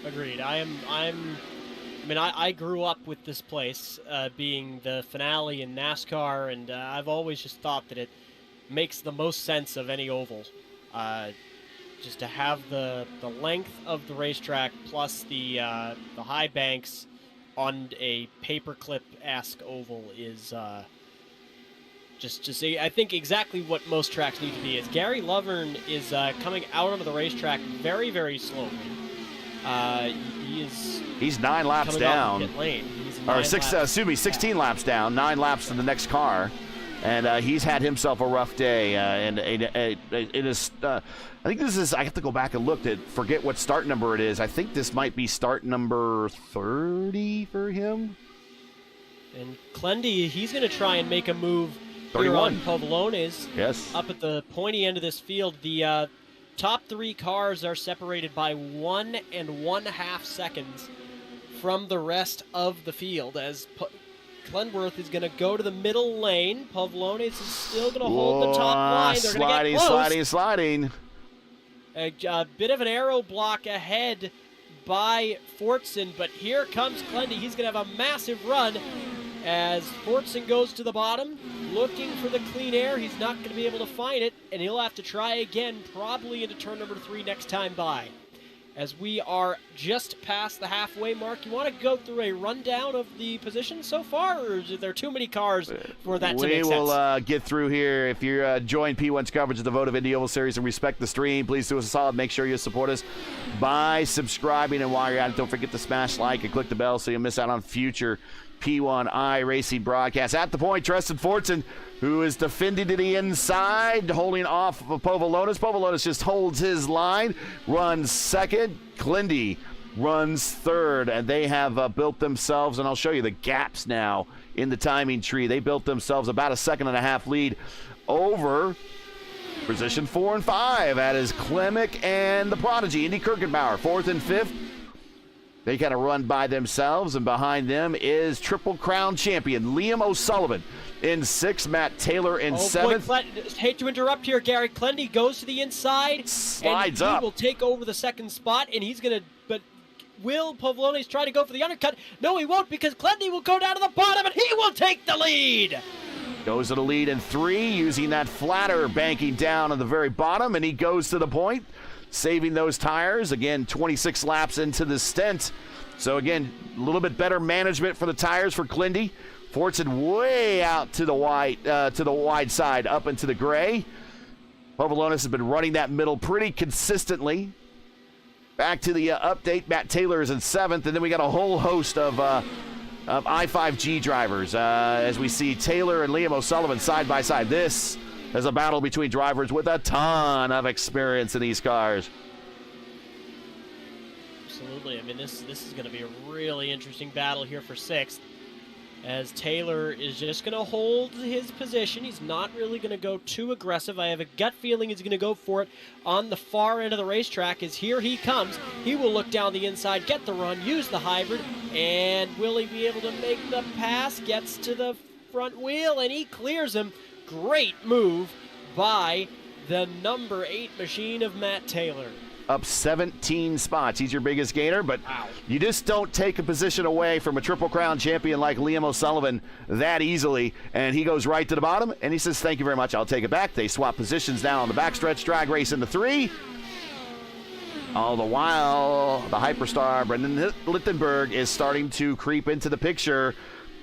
Agreed. I grew up with this place being the finale in NASCAR, and I've always just thought that it makes the most sense of any oval. Just to have the length of the racetrack plus the high banks on a paperclip-esque oval is just I think exactly what most tracks need to be. Is Gary Lovern is coming out onto the racetrack very, very slowly. He's 9 laps down. Or 16 laps down, 9 laps to the next car. And he's had himself a rough day. And it is, I think this is, I have to go back and look to forget what start number it is. I think this might be start number 30 for him. And Clendy, he's going to try and make a move 31. Here on Povolones. Yes. Up at the pointy end of this field. The top 3 cars are separated by 1 1/2 seconds from the rest of the field as Glenworth is going to go to the middle lane. Povolones is still going to hold the top line. They're going to get close. Sliding. A bit of an aero block ahead by Fortson, but here comes Clendy. He's going to have a massive run as Fortson goes to the bottom, looking for the clean air. He's not going to be able to find it, and he'll have to try again, probably into turn number 3 next time by. As we are just past the halfway mark, you want to go through a rundown of the position so far, or is there too many cars for that to make sense? We will get through here. If you're enjoying P1's coverage of the Votive Indy Oval Series and respect the stream, please do us a solid. Make sure you support us by subscribing, and while you're at it, don't forget to smash like and click the bell so you miss out on future P1 iRacing broadcasts. At the point, Tristan Fortson, who is defending to the inside, holding off of Povolones. Povolones just holds his line, runs second. Clendy runs third, and they have built themselves, and I'll show you the gaps now in the timing tree. They built themselves about a 1.5-second lead over position 4 and 5. That is Klemick and the Prodigy, Indy Kirkenbauer, 4th and 5th. They kind of run by themselves, and behind them is Triple Crown champion Liam O'Sullivan in 6th, Matt Taylor in 7th. Boy, hate to interrupt here, Gary. Clendy goes to the inside. Slides and up. He will take over the second spot, and he's going to, but will Povolones try to go for the undercut? No, he won't, because Clendy will go down to the bottom, and he will take the lead. Goes to the lead in 3, using that flatter, banking down on the very bottom, and he goes to the point, saving those tires. Again, 26 laps into the stint. So again, a little bit better management for the tires for Clendy. Fortson way out to the wide side, up into the gray. Povolones has been running that middle pretty consistently. Back to the update. Matt Taylor is in 7th, and then we got a whole host of I-5G drivers as we see Taylor and Liam O'Sullivan side by side. This is a battle between drivers with a ton of experience in these cars. Absolutely. I mean, this is going to be a really interesting battle here for 6th, as Taylor is just going to hold his position. He's not really going to go too aggressive. I have a gut feeling he's going to go for it on the far end of the racetrack, as here he comes. He will look down the inside, get the run, use the hybrid, and will he be able to make the pass? Gets to the front wheel, and he clears him. Great move by the number 8 machine of Matt Taylor. Up 17 spots. He's your biggest gainer, but wow, you just don't take a position away from a Triple Crown champion like Liam O'Sullivan that easily. And he goes right to the bottom, and he says, thank you very much, I'll take it back. They swap positions now on the backstretch drag race in the 3. All the while, the hyperstar Brendan Lichtenberg is starting to creep into the picture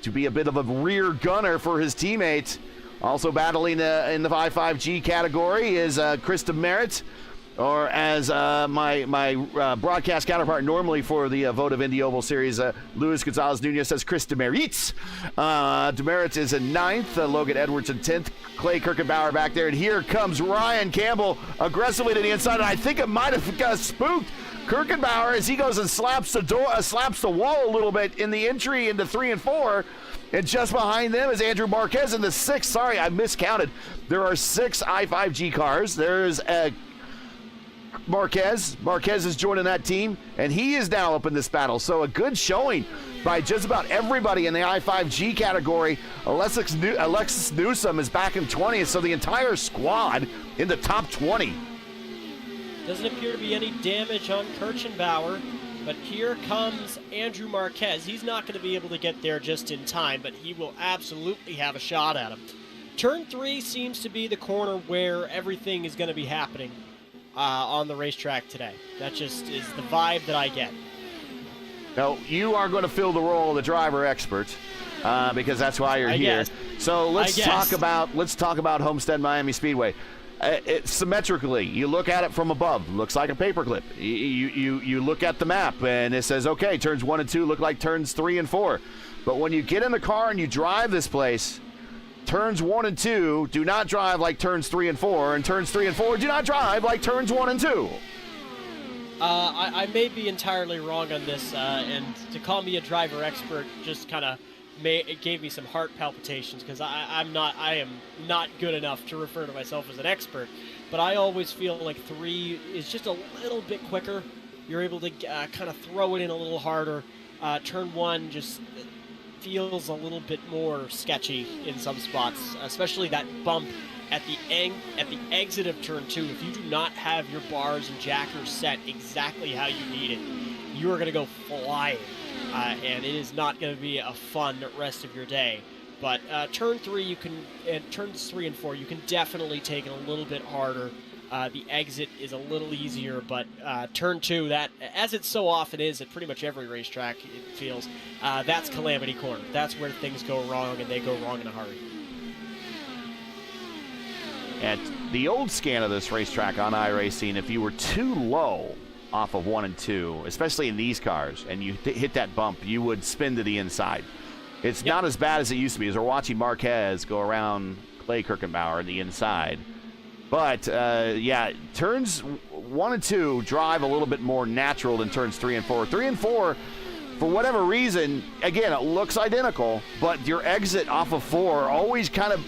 to be a bit of a rear gunner for his teammate. Also battling in the I-5G category is Krista Merritt or as my broadcast counterpart normally for the Votive Indy Oval Series, Luis Gonzalez Nunez, says Chris Demeritz. Demeritz is in 9th, Logan Edwards in 10th, Clay Kirkenbauer back there, and here comes Ryan Campbell aggressively to the inside, and I think it might have got spooked Kirkenbauer as he goes and slaps the wall a little bit in the entry into 3 and 4. And just behind them is Andrew Marquez in the 6th. Sorry, I miscounted. There are 6 i5G cars. There's Marquez. Marquez is joining that team, and he is now up in this battle. So a good showing by just about everybody in the i5G category. Alexis Newsom is back in 20th, so the entire squad in the top 20. Doesn't appear to be any damage on Kirchenbauer, but here comes Andrew Marquez. He's not going to be able to get there just in time, but he will absolutely have a shot at him. Turn 3 seems to be the corner where everything is going to be happening on the racetrack today. That just is the vibe that I get. Now, you are going to fill the role of the driver expert because that's why you're here. Guess. So let's talk about Homestead-Miami Speedway. Symmetrically, you look at it from above, looks like a paperclip. You look at the map and it says, okay, turns 1 and 2 look like turns 3 and 4. But when you get in the car and you drive this place, turns 1 and 2 do not drive like turns 3 and 4, and turns 3 and 4 do not drive like turns 1 and 2. I may be entirely wrong on this, and to call me a driver expert just kind of it gave me some heart palpitations, because I am not good enough to refer to myself as an expert, but I always feel like 3 is just a little bit quicker. You're able to kind of throw it in a little harder. Turn 1 just feels a little bit more sketchy in some spots, especially that bump at the exit of turn 2. If you do not have your bars and jackers set exactly how you need it, you are going to go flying. And it is not going to be a fun rest of your day. But turn 3, and turns 3 and 4, you can definitely take it a little bit harder. The exit is a little easier, but turn 2, that, as it so often is at pretty much every racetrack, it feels, that's Calamity Corner. That's where things go wrong, and they go wrong in a hurry. At the old scan of this racetrack on iRacing, if you were too low off of 1 and 2, especially in these cars, and you hit that bump, you would spin to the inside. It's not as bad as it used to be, as we're watching Marquez go around Clay Kirkenbauer on the inside. But, yeah, turns 1 and 2 drive a little bit more natural than turns 3 and 4. 3 and 4, for whatever reason, again, it looks identical, but your exit off of 4 always kind of,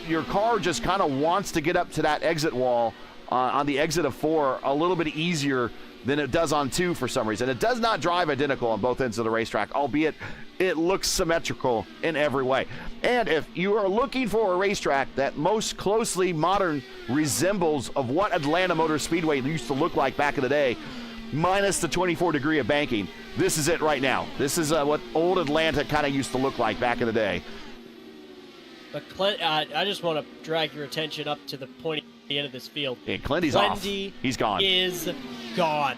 your car just kind of wants to get up to that exit wall on the exit of 4 a little bit easier than it does on 2 for some reason. It does not drive identical on both ends of the racetrack, albeit it looks symmetrical in every way. And if you are looking for a racetrack that most closely modern resembles of what Atlanta Motor Speedway used to look like back in the day, minus the 24-degree of banking, this is it right now. This is what old Atlanta kind of used to look like back in the day. But I just want to drag your attention up to the point at the end of this field. Yeah, Clendy's off. He's gone. Is gone.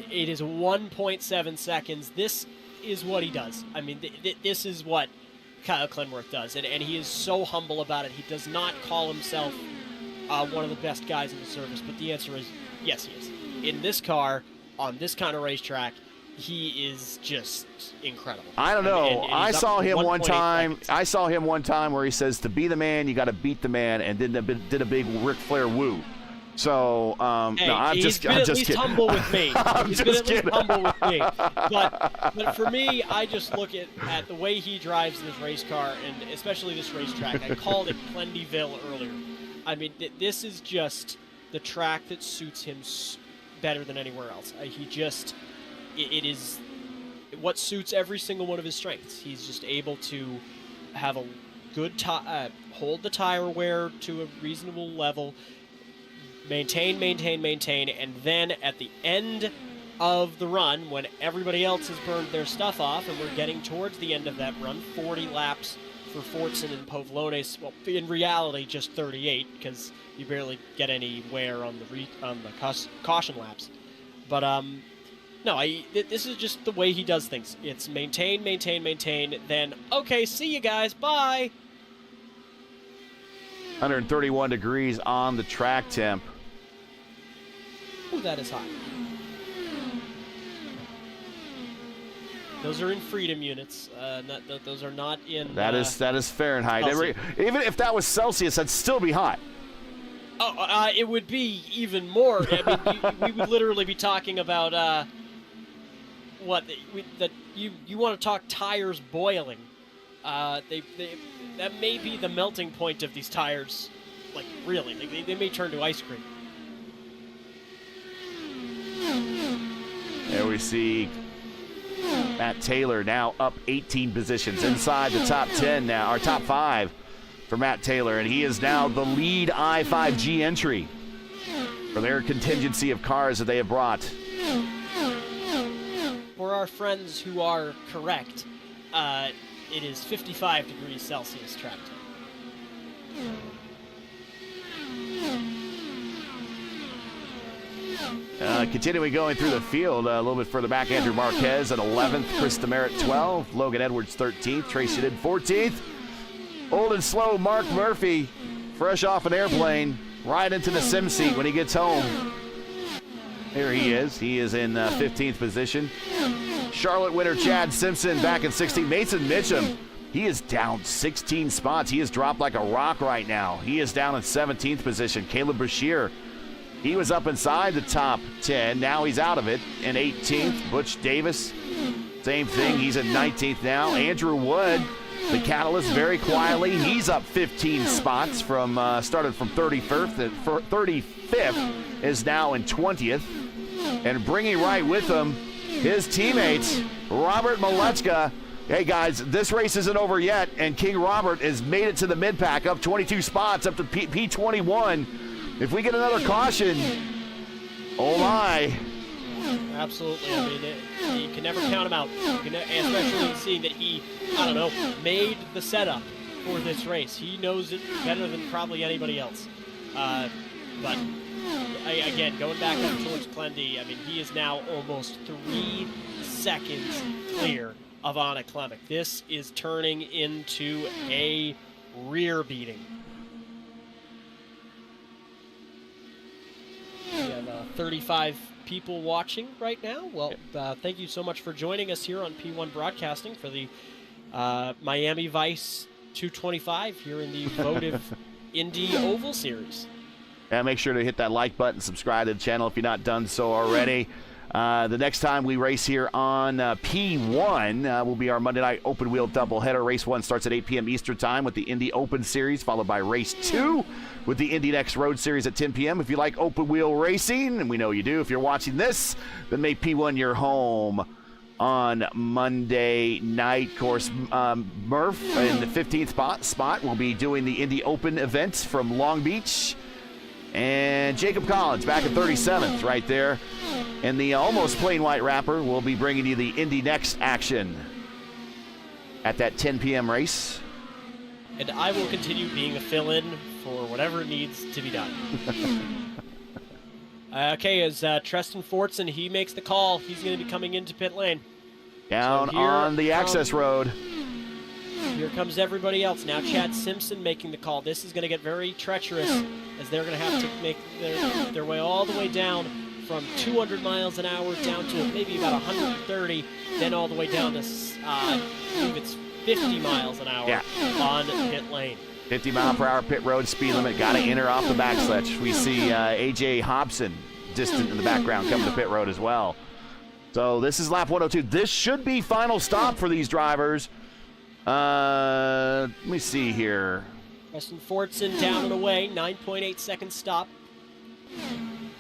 It is 1.7 seconds. This is what he does. I mean, this is what Kyle Clenworth does, and he is so humble about it. He does not call himself one of the best guys in the service, but the answer is yes, he is. In this car, on this kind of racetrack, he is just incredible. I don't know. And I saw him one time. seconds. I saw him one time where he says, "To be the man, you got to beat the man," and did a big Ric Flair woo. So, hey, no, I'm just at least kidding. humble with me. He's been at least humble with me. But for me, I just look at the way he drives this race car, and especially this racetrack. I called it Plentyville earlier. I mean, this is just the track that suits him better than anywhere else. It is what suits every single one of his strengths. He's just able to have a good hold the tire wear to a reasonable level, maintain, and then at the end of the run, when everybody else has burned their stuff off and we're getting towards the end of that run, 40 laps for Fortson and Povlones. Well, in reality, just 38, because you barely get any wear on the caution laps. But no, this is just the way he does things. It's maintain, then, okay, see you guys, bye. 131 degrees on the track temp. Ooh, that is hot. Those are in freedom units. Those are not in. That is Fahrenheit. Celsius. Even if that was Celsius, that'd still be hot. Oh, it would be even more. I mean, we would literally be talking about you want to talk tires boiling. That may be the melting point of these tires. Like really, like they may turn to ice cream. There we see Matt Taylor now up 18 positions inside the top 10 now, or top 5 for Matt Taylor, and he is now the lead I5G entry for their contingency of cars that they have brought. For our friends who are correct, it is 55 degrees Celsius track time. Continuing going through the field, a little bit further back, Andrew Marquez at 11th, Chris Demerit 12th, Logan Edwards 13th, Tracy Did 14th. Old and slow Mark Murphy, fresh off an airplane, right into the sim seat when he gets home. Here he is. He is in 15th position. Charlotte winner Chad Simpson back in 16th. Mason Mitchum, he is down 16 spots. He has dropped like a rock right now. He is down in 17th position. Caleb Bashir, he was up inside the top 10. Now he's out of it in 18th. Butch Davis, same thing. He's in 19th now. Andrew Wood, the Catalyst, very quietly. He's up 15 spots from started from 35th. 35th is now in 20th. And bringing right with him his teammates, Robert Malechka. Hey guys, this race isn't over yet, and King Robert has made it to the mid-pack, up 22 spots, up to P21. If we get another caution, oh my. Absolutely. I mean, you can never count him out. Especially seeing that he, I don't know, made the setup for this race. He knows it better than probably anybody else. But again, going back up towards Clendy, I mean, he is now almost 3 seconds clear of Anna Klemek. This is turning into a rear beating. We have 35 people watching right now. Well, thank you so much for joining us here on P1 Broadcasting for the Miami Vice 225 here in the Votive Indy Oval Series. And make sure to hit that like button, subscribe to the channel if you're not done so already. The next time we race here on P1 will be our Monday night open wheel doubleheader. Race 1 starts at 8 p.m. Eastern time with the Indy Open Series, followed by Race 2 with the Indy Next Road Series at 10 p.m. If you like open wheel racing, and we know you do if you're watching this, then make P1 your home on Monday night. Of course, Murph in the 15th spot will be doing the Indy Open event from Long Beach. And Jacob Collins back at 37th right there. And the almost plain white wrapper will be bringing you the Indy Next action at that 10 p.m. race. And I will continue being a fill-in for whatever needs to be done. Okay, as Treston Fortson, he makes the call. He's going to be coming into pit lane. Down on the access road. Here comes everybody else. Now Chad Simpson making the call. This is going to get very treacherous as they're going to have to make their way all the way down from 200 miles an hour down to maybe about 130, then all the way down to, I believe it's 50 miles an hour on pit lane. 50 mile per hour pit road speed limit. Got to enter off the backstretch. We see A.J. Hobson distant in the background coming to pit road as well. So this is lap 102. This should be final stop for these drivers. Let me see here. Treston Fortson down and away, 9.8 second stop.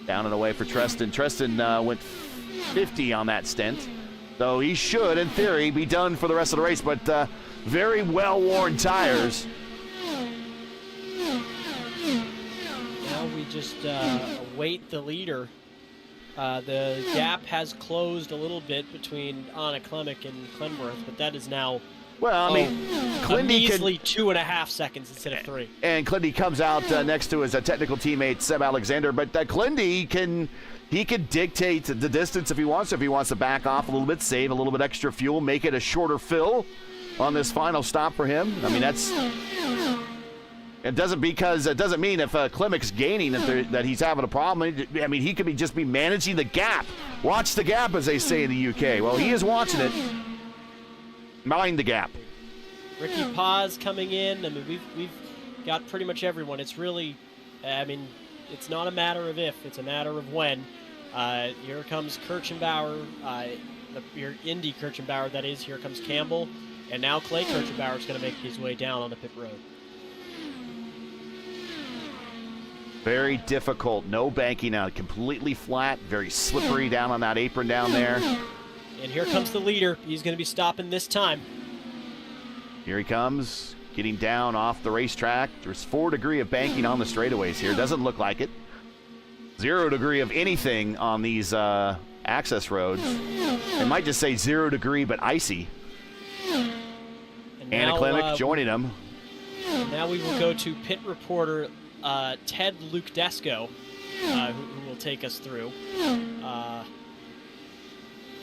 Down and away for Treston. Treston went 50 on that stint. So he should, in theory, be done for the rest of the race, but very well-worn tires. Now we just await the leader. The gap has closed a little bit between Anna Klemek and Clenworth, but that is now... Well, I mean, Clindy measly 2.5 seconds instead of 3. And Clindy comes out next to his technical teammate Seb Alexander, but Clindy can dictate the distance if he wants. If he wants to back off a little bit, save a little bit extra fuel, make it a shorter fill on this final stop for him. I mean, It doesn't mean if Klimek's gaining that he's having a problem. I mean, he could just be managing the gap. Watch the gap, as they say in the UK. Well, he is watching it. Mind the gap. Ricky Paz coming in. I mean, we've got pretty much everyone. It's really, I mean, it's not a matter of if, it's a matter of when. Here comes Kirchenbauer, your Indy Kirchenbauer, that is. Here comes Campbell. And now Clay Kirchenbauer is going to make his way down on the pit road. Very difficult. No banking out. Completely flat. Very slippery down on that apron down there. And here comes the leader. He's going to be stopping this time. Here he comes. Getting down off the racetrack. There's 4 degrees of banking on the straightaways here. Doesn't look like it. 0 degree of anything on these access roads. It might just say 0 degree, but icy. Anna Klimek joining him. Now we will go to pit reporter Ted Lukdesko, who will take us through.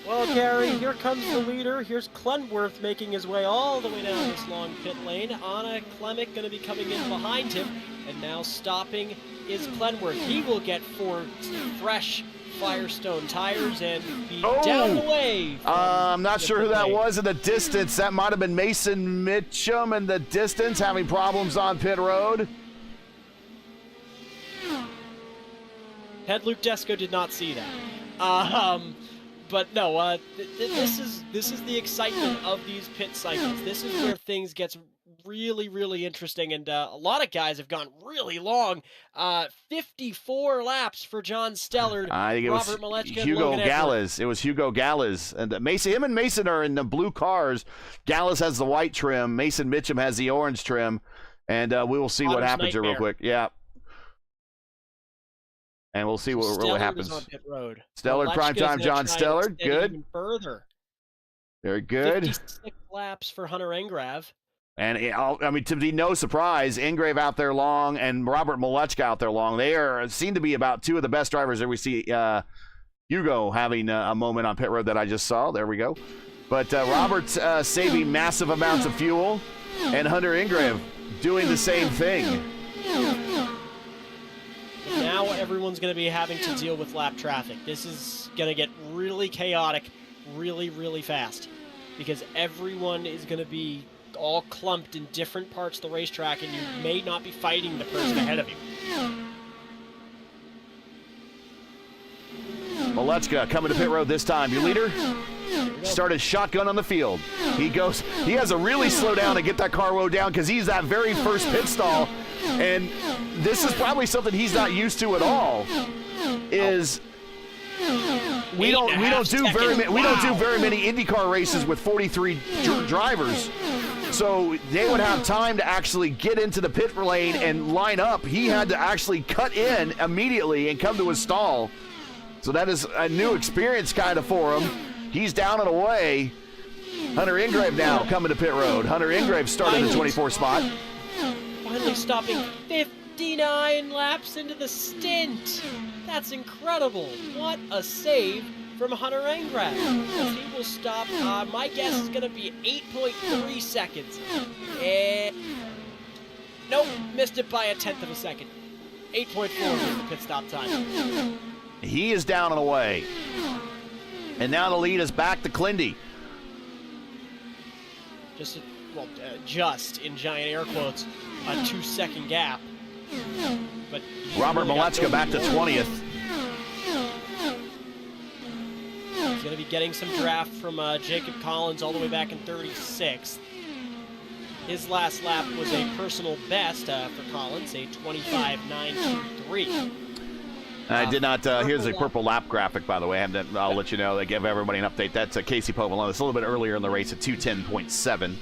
Well, Gary, here comes the leader. Here's Clenworth making his way all the way down this long pit lane. Anna Klimek going to be coming in behind him. And now stopping is Clenworth. He will get 4 fresh Firestone tires and be down the way. I'm not sure who that was in the distance. That might have been Mason Mitchum in the distance having problems on pit road. Ted Lukdesko did not see that. But no, this is the excitement of these pit cycles. This is where things gets really, really interesting, and a lot of guys have gone really long. 54 laps for John Stellard. I think it was Hugo Gallas. It was Hugo Gallas, and him and Mason are in the blue cars. Gallas has the white trim. Mason Mitchum has the orange trim, and we will see what happens here real quick. Yeah. And we'll see what really happens. On pit road. Stellard, primetime John Stellard. Good. Even further. Very good. 56 laps for Hunter Engrave. And, I mean, to be no surprise, Engrave out there long and Robert Malechka out there long. They seem to be about 2 of the best drivers that we see. Hugo having a moment on pit road that I just saw. There we go. But Robert's saving massive amounts of fuel. And Hunter Engrave doing the same thing. Now everyone's going to be having to deal with lap traffic. This is going to get really chaotic really, really fast because everyone is going to be all clumped in different parts of the racetrack and you may not be fighting the person ahead of you. Malechka coming to pit road this time. Your leader started shotgun on the field. He has to really slow down and get that car woe down because he's that very first pit stall. And this is probably something he's not used to at all. We don't do very many IndyCar races with 43 drivers. So they would have time to actually get into the pit lane and line up. He had to actually cut in immediately and come to his stall. So that is a new experience kind of for him. He's down and away. Hunter Engrave now coming to pit road. Hunter Engrave started the 24 spot. Finally stopping 59 laps into the stint. That's incredible. What a save from Hunter Engrave. He will stop, my guess is going to be 8.3 seconds. And nope, missed it by 1/10 of a second. 8.4 is the pit stop time. He is down and away. And now the lead is back to Clindy. Just in giant air quotes, a 2-second gap. But Robert Malechka back to 20th. He's going to be getting some draft from Jacob Collins all the way back in 36th. His last lap was a personal best for Collins, a 25.923. I did not. Here's a purple lap graphic, by the way. I'll let you know. They give everybody an update. That's Casey Povolone. It's a little bit earlier in the race at 2:10.7.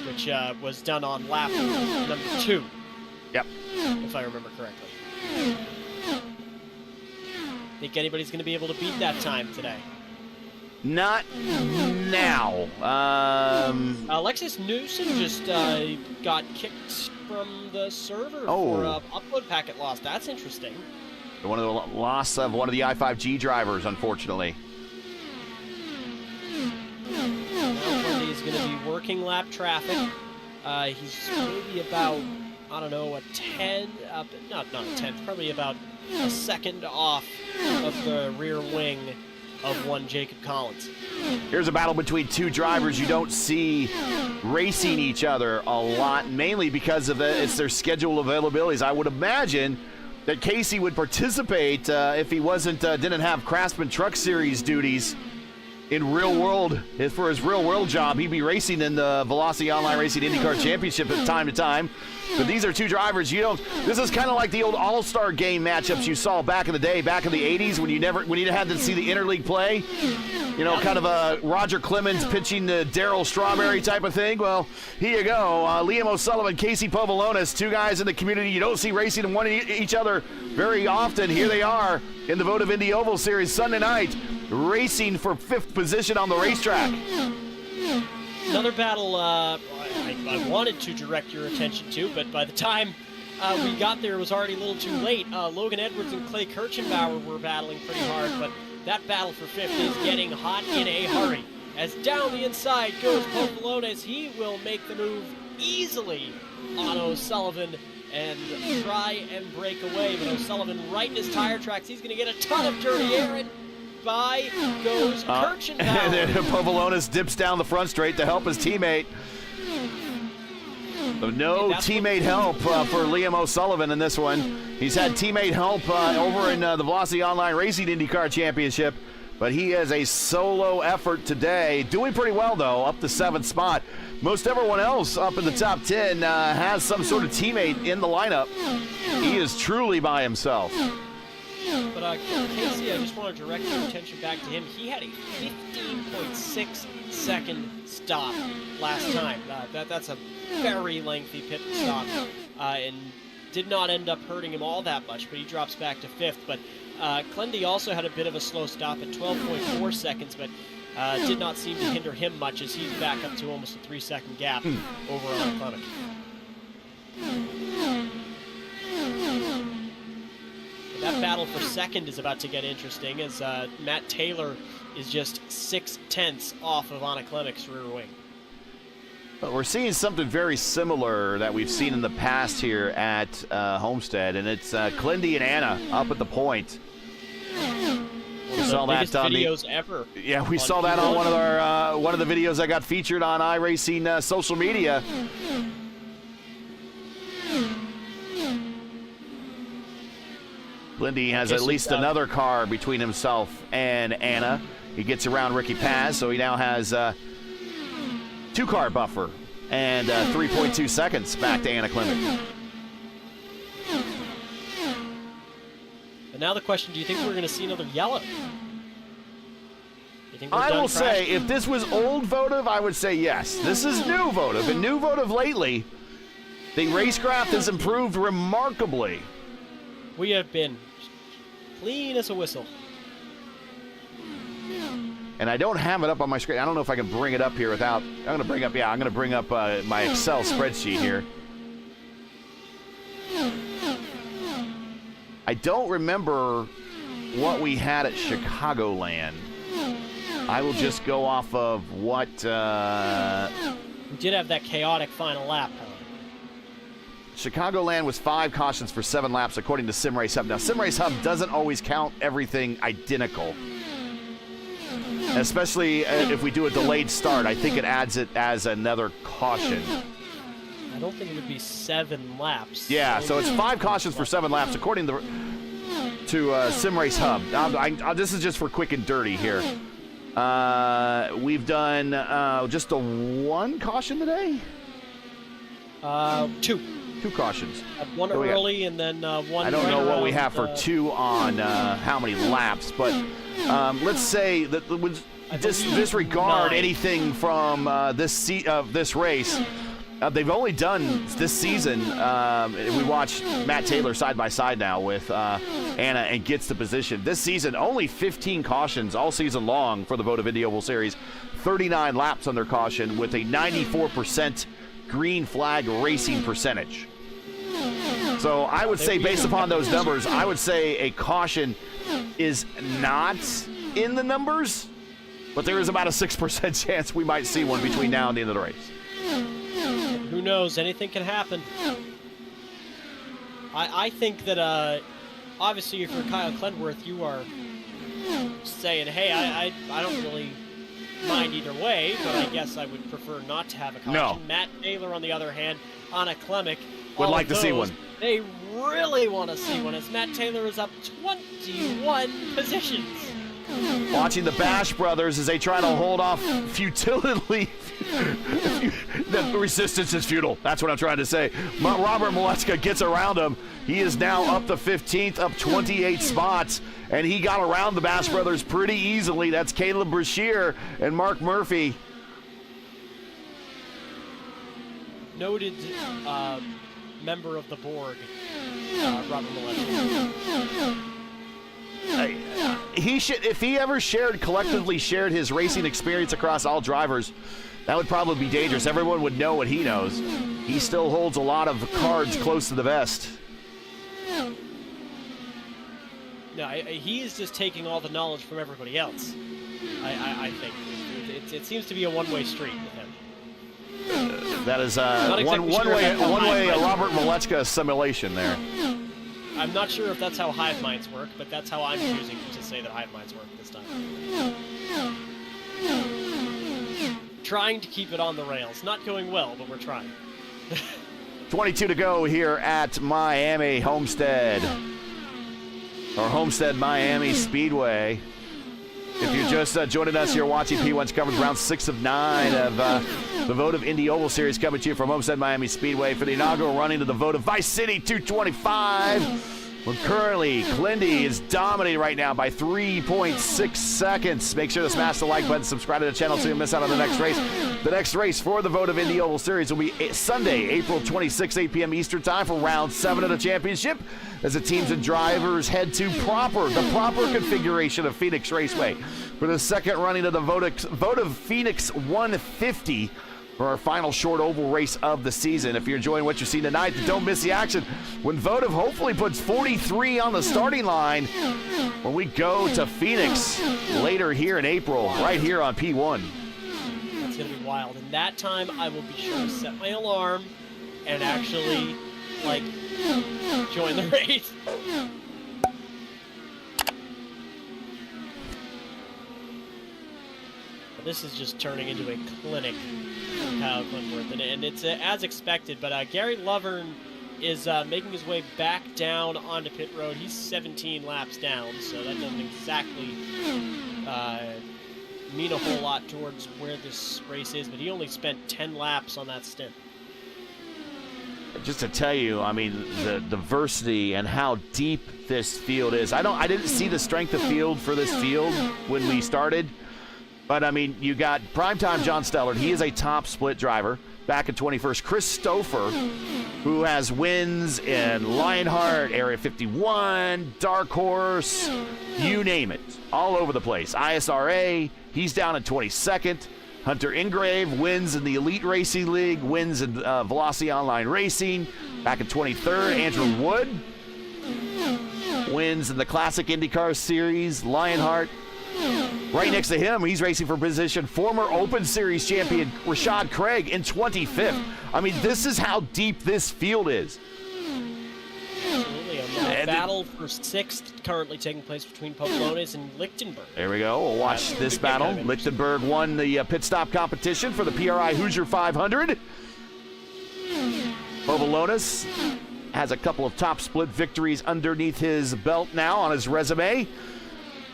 Which was done on lap number 2. Yep. If I remember correctly. Think anybody's going to be able to beat that time today? Not now. Alexis Newsom just got kicked from the server for upload packet loss. That's interesting. One of the loss of one of the I5G drivers, unfortunately. Now Monday is going to be working lap traffic. He's maybe about, I don't know, a 10, not a tenth, probably about a second off of the rear wing of one Jacob Collins. Here's a battle between two drivers you don't see racing each other a lot, mainly because of it's their schedule availabilities. I would imagine that Casey would participate if he didn't have Craftsman Truck Series duties in real world. For his real world job, he'd be racing in the Velocity Online Racing INDYCAR Championship at time to time. But these are two drivers this is kind of like the old All-Star game matchups you saw back in the day, back in the 80s when you had to see the interleague play. Kind of a Roger Clemens pitching to Darryl Strawberry type of thing. Well, here you go. Liam O'Sullivan, Casey Povolonis, two guys in the community you don't see racing and each other very often. Here they are in the Votive Indy Oval Series Sunday night, racing for 5th position on the racetrack. Another battle I wanted to direct your attention to, but by the time we got there, it was already a little too late. Logan Edwards and Clay Kirchenbauer were battling pretty hard, but that battle for 5th is getting hot in a hurry. As down the inside goes Povolonis, he will make the move easily on O'Sullivan and try and break away, but O'Sullivan right in his tire tracks. He's going to get a ton of dirty air, and by goes Kirchenbauer. And then Povolonis dips down the front straight to help his teammate. So no teammate help for Liam O'Sullivan in this one. He's had teammate help over in the Velocity Online Racing INDYCAR Championship, but he has a solo effort today. Doing pretty well, though, up the 7th spot. Most everyone else up in the top 10 has some sort of teammate in the lineup. He is truly by himself. But Casey, I just want to direct your attention back to him. He had a 15.6 second stop last time. That's a very lengthy pit stop, and did not end up hurting him all that much, but he drops back to 5th. But Clendy also had a bit of a slow stop at 12.4 seconds, but did not seem to hinder him much as he's back up to almost a 3-second gap over on Clement. That battle for 2nd is about to get interesting as Matt Taylor is just 0.6 off of Anna Klemek's rear wing. But we're seeing something very similar that we've seen in the past here at Homestead, and it's Clendy and Anna up at the point. We saw that on videos ever. Yeah, we saw that on one of the videos that got featured on iRacing social media. Lindy has at least another car between himself and Anna. He gets around Ricky Paz, so he now has 2-car buffer and 3.2 seconds back to Anna Klemek. But now the question, do you think we're going to see another yellow? I will say, if this was old Votive, I would say yes. This is new Votive, and new Votive lately, the racecraft has improved remarkably. We have been clean as a whistle. And I don't have it up on my screen. I don't know if I can bring it up here without... I'm going to bring up my Excel spreadsheet here. I don't remember what we had at Chicagoland. I will just go off of what... We did have that chaotic final lap, however. Chicagoland was 5 cautions for 7 laps, according to SimRace Hub. Now, SimRace Hub doesn't always count everything identical, especially if we do a delayed start. I think it adds it as another caution. I don't think it would be 7 laps. Yeah, so it's 5 cautions for 7 laps, according to SimRace Hub. This is just for quick and dirty here. We've done just a 1 caution today? 2. 2 cautions. One early and then one. I don't know what we have for 2 on how many laps, but let's say that disregard 9. anything from this race. They've only done this season. We watched Matt Taylor side by side now with Anna and gets the position. This season, only 15 cautions all season long for the Votive Indy Oval Series. 39 laps under caution with a 94% green flag racing percentage. So I would say, based upon those numbers, I would say a caution is not in the numbers, but there is about a 6% chance we might see one between now and the end of the race. Who Who knows? Anything can happen. I think that, obviously, if you're Kyle Clenworth, you are saying, hey, I don't really mind either way, but I guess I would prefer not to have a caution. No. Matt Taylor, on the other hand, Anna Klemic, Would like to see one. They really want to see one, as Matt Taylor is up 21 positions. Watching the Bash brothers as they try to hold off futility. The resistance is futile. That's what I'm trying to say. Robert Milecka gets around him. He is now up to 15th, up 28 spots, and he got around the Bash brothers pretty easily. That's Caleb Brashear and Mark Murphy. Noted member of the board, Robert Milecka. He should, if he ever collectively shared his racing experience across all drivers, that would probably be dangerous. Everyone would know what he knows. He still holds a lot of cards close to the vest. No, he is just taking all the knowledge from everybody else. I think it seems to be a one-way street with him. That is exactly one way Robert Milecka simulation there. I'm not sure if that's how hive minds work, but that's how I'm choosing to say that hive minds work this time. Trying to keep it on the rails. Not going well, but we're trying. 22 to go here at Miami Homestead. Or Homestead-Miami Speedway. If you're just joining us, you're watching P1's coverage round 6 of 9 of the Votive Indy Oval Series, coming to you from Homestead-Miami Speedway for the inaugural running of the Votive Vice City 225. Well, currently, Clindy is dominating right now by 3.6 seconds. Make sure to smash the like button, subscribe to the channel so you don't miss out on the next race. The next race for the Votive Indy Oval Series will be Sunday, April 26, 8 p.m. Eastern Time for round 7 of the championship, as the teams and drivers head to the proper configuration of Phoenix Raceway for the second running of the Votive Phoenix 150 for our final short oval race of the season. If you're enjoying what you're seeing tonight, don't miss the action when Votive hopefully puts 43 on the starting line when we go to Phoenix later here in April, right here on P1. That's going to be wild. And that time, I will be sure to set my alarm and actually, join the race. This is just turning into a clinic for Kyle Clenworth, and it's as expected, but Gary Lovern is making his way back down onto pit road. He's 17 laps down, so that doesn't exactly mean a whole lot towards where this race is, but he only spent 10 laps on that stint. Just to tell you, I mean, the diversity and how deep this field is. I didn't see the strength of field for this field when we started. But, I mean, you got primetime John Stellard. He is a top split driver back in 21st. Chris Stouffer, who has wins in Lionheart, Area 51, Dark Horse, you name it, all over the place. ISRA, he's down in 22nd. Hunter Ingrave wins in the Elite Racing League, wins in Velocity Online Racing back in 23rd. Andrew Wood wins in the Classic INDYCAR Series, Lionheart. Right next to him, he's racing for position, former Open Series champion Rashad Craig in 25th. I mean, this is how deep this field is. Absolutely. A battle for 6th currently taking place between Poblones and Lichtenberg. There we go. We'll watch this battle. Lichtenberg won the pit stop competition for the PRI Hoosier 500. Poblones has a couple of top split victories underneath his belt now on his resume.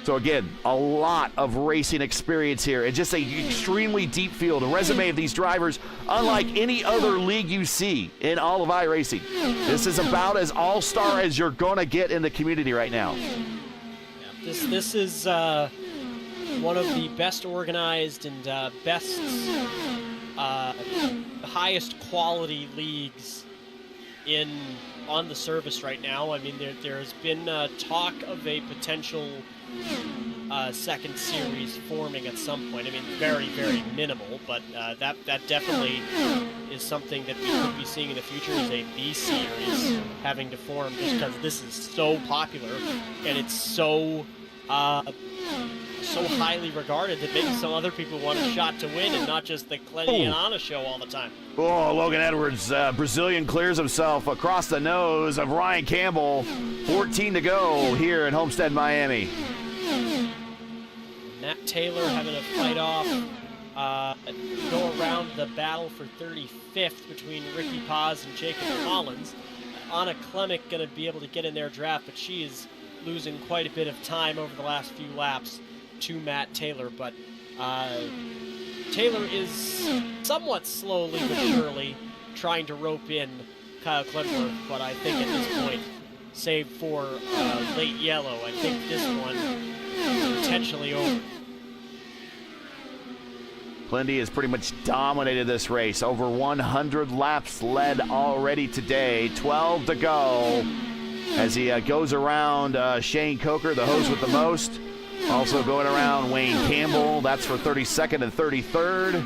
So again, a lot of racing experience here, and just an extremely deep field. A resume of these drivers, unlike any other league you see in all of iRacing. This is about as all-star as you're going to get in the community right now. Yeah, this is one of the best organized and best, highest quality leagues on the service right now. I mean, there has been talk of a potential second series forming at some point. I mean, very, very minimal, but that definitely is something that we could be seeing in the future, is a B series having to form, just because this is so popular and it's so so highly regarded that maybe some other people want a shot to win and not just the Clendy and Anna show all the time. Oh, Logan Edwards, Brazilian clears himself across the nose of Ryan Campbell. 14 to go here in Homestead-Miami. Nat Taylor having a fight off, go around the battle for 35th between Ricky Paz and Jacob Collins. Anna Klemic going to be able to get in their draft, but she is losing quite a bit of time over the last few laps to Matt Taylor. But Taylor is somewhat slowly but surely trying to rope in Kyle Clenworth, but I think at this point, save for late yellow, I think this one is potentially over. Clendy has pretty much dominated this race. Over 100 laps led already today. 12 to go as he goes around Shane Coker, the host with the most. Also going around Wayne Campbell. That's for 32nd and 33rd.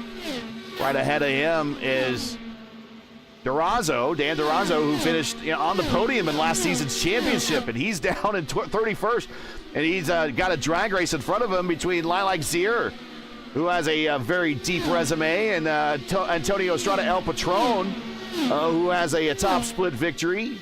Right ahead of him is Dan Durazo, who finished on the podium in last season's championship, and he's down in 31st. And he's got a drag race in front of him between Lilac Zier, who has a very deep resume, and Antonio Estrada El Patron, who has a top split victory.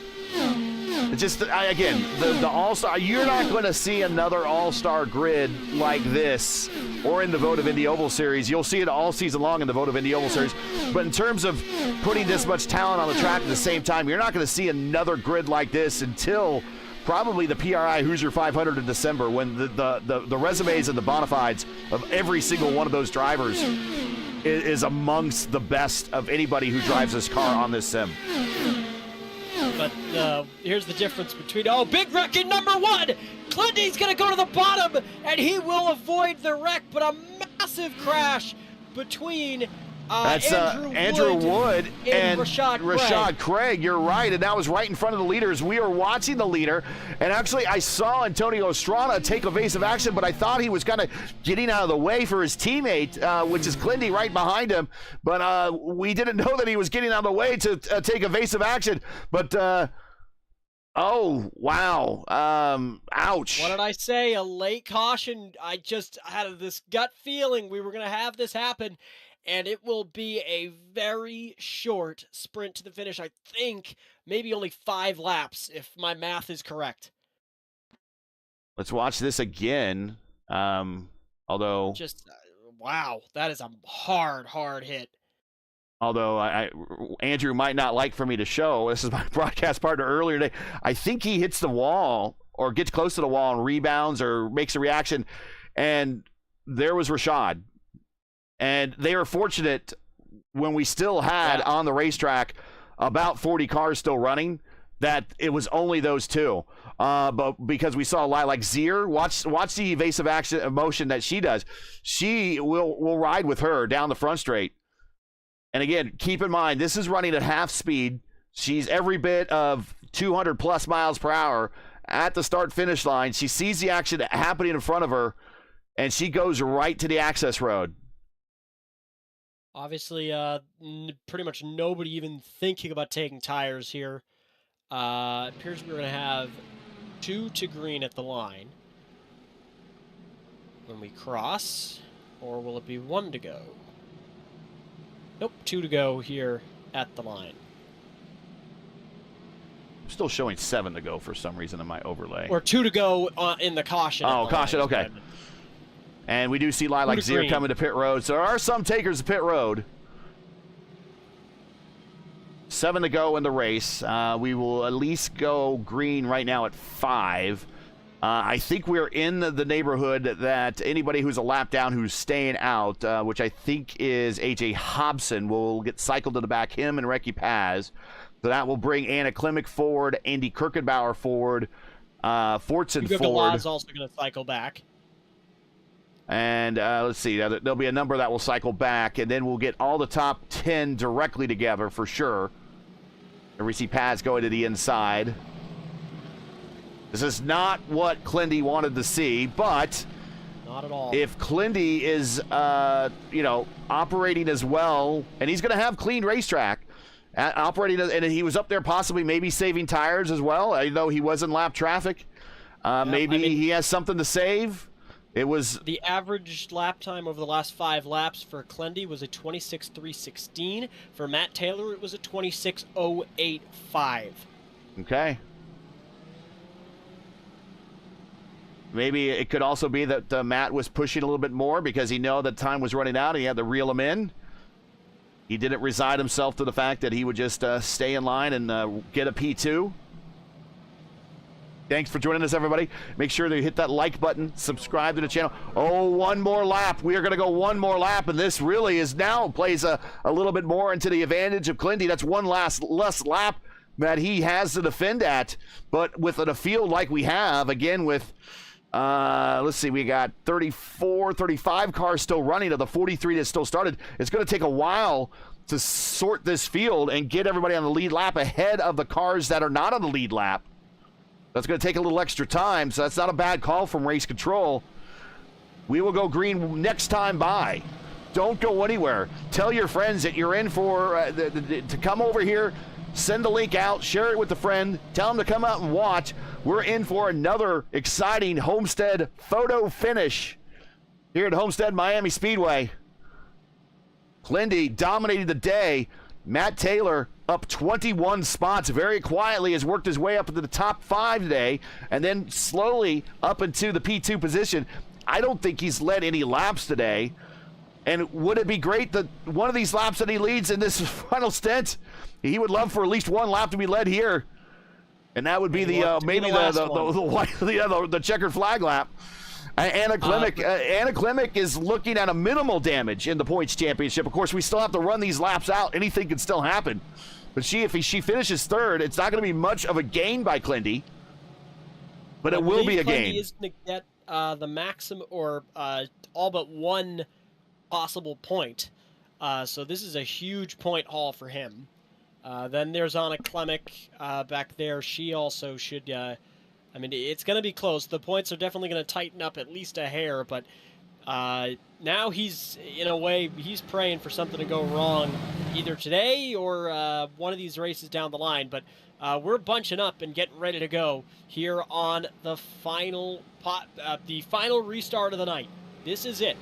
It's just, again, the All-Star, you're not going to see another All-Star grid like this or in the Votive Indy Oval Series. You'll see it all season long in the Votive Indy Oval Series. But in terms of putting this much talent on the track at the same time, you're not going to see another grid like this until probably the PRI Hoosier 500 in December, when the resumes and the bona fides of every single one of those drivers is amongst the best of anybody who drives this car on this sim. But here's the difference between, big wreck in number 1. Clendy's going to go to the bottom, and he will avoid the wreck, but a massive crash between that's Andrew Wood and Rashad Craig. You're right, and that was right in front of the leaders. We were watching the leader, and actually I saw Antonio Estrada take evasive action, but I thought he was kind of getting out of the way for his teammate, which is Clendy, right behind him. But we didn't know that he was getting out of the way to take evasive action. But oh, wow. Ouch. What did I say? A late caution. I just had this gut feeling we were going to have this happen. And it will be a very short sprint to the finish. I think maybe only 5 laps, if my math is correct. Let's watch this again. Although, just wow, that is a hard hit. Although Andrew might not like for me to show. This is my broadcast partner earlier today. I think he hits the wall or gets close to the wall and rebounds or makes a reaction. And there was Rashad. And they were fortunate when we still had on the racetrack about 40 cars still running, that it was only those two. But because we saw Lilac Zier, watch the evasive action motion that she does. She will ride with her down the front straight. And again, keep in mind, this is running at half speed. She's every bit of 200 plus miles per hour at the start-finish line. She sees the action happening in front of her, and she goes right to the access road. Obviously, pretty much nobody even thinking about taking tires here. It appears we're going to have 2 to green at the line when we cross, or will it be 1 to go? Nope, 2 to go here at the line. I'm still showing 7 to go for some reason in my overlay. Or 2 to go in the caution. Oh, caution, okay. And we do see Lilac Zier coming to pit road. So there are some takers to pit road. 7 to go in the race. We will at least go green right now at 5. I think we're in the neighborhood that anybody who's a lap down who's staying out, which I think is A.J. Hobson, will get cycled to the back, him and Ricky Paz. So that will bring Anna Klemic forward, Andy Kirkenbauer forward, Fortson forward. is also going to cycle back. And let's see, there'll be a number that will cycle back, and then we'll get all the top 10 directly together for sure. And we see Paz going to the inside. This is not what Clendy wanted to see, but not at all. If Clendy is, operating as well, and he's going to have clean racetrack, operating, and he was up there possibly maybe saving tires as well, though he was in lap traffic. Maybe he has something to save. It was the average lap time over the last 5 laps for Clendy was a 26:316. For Matt Taylor, it was a 26:085. okay. Maybe it could also be that Matt was pushing a little bit more because he knew that time was running out and he had to reel him in. He didn't resign himself to the fact that he would just stay in line and get a P2. Thanks for joining us, everybody. Make sure that you hit that like button, subscribe to the channel. Oh, one more lap. We are going to go one more lap, and this really is now plays a little bit more into the advantage of Clendy. That's one less lap that he has to defend at. But with a field like we have, again, with, let's see, we got 34, 35 cars still running of the 43 that still started. It's going to take a while to sort this field and get everybody on the lead lap ahead of the cars that are not on the lead lap. That's going to take a little extra time, so that's not a bad call from race control. We will go green next time by. Don't go anywhere. Tell your friends that you're in for to come over here. Send the link out. Share it with a friend. Tell them to come out and watch. We're in for another exciting Homestead photo finish here at HOMESTEAD-MIAMI Speedway. Clendy dominated the day. Matt Taylor up 21 spots very quietly, has worked his way up into the top 5 today, and then slowly up into the P2 position. I don't think he's led any laps today. And would it be great that one of these laps that he leads in this final stint, he would love for at least one lap to be led here. And that would be maybe the checkered flag lap. Anna Klimek is looking at a minimal damage in the points championship. Of course, we still have to run these laps out. Anything can still happen. But if she finishes third, it's not going to be much of a gain by Clendy. But it will be a gain. Clendy is going to get the maximum or all but one possible point. So this is a huge point haul for him. Then there's Anna Klimek back there. She also should... I mean, it's going to be close. The points are definitely going to tighten up at least a hair, but now he's, in a way, he's praying for something to go wrong either today or one of these races down the line. But we're bunching up and getting ready to go here on the final restart of the night. This is it.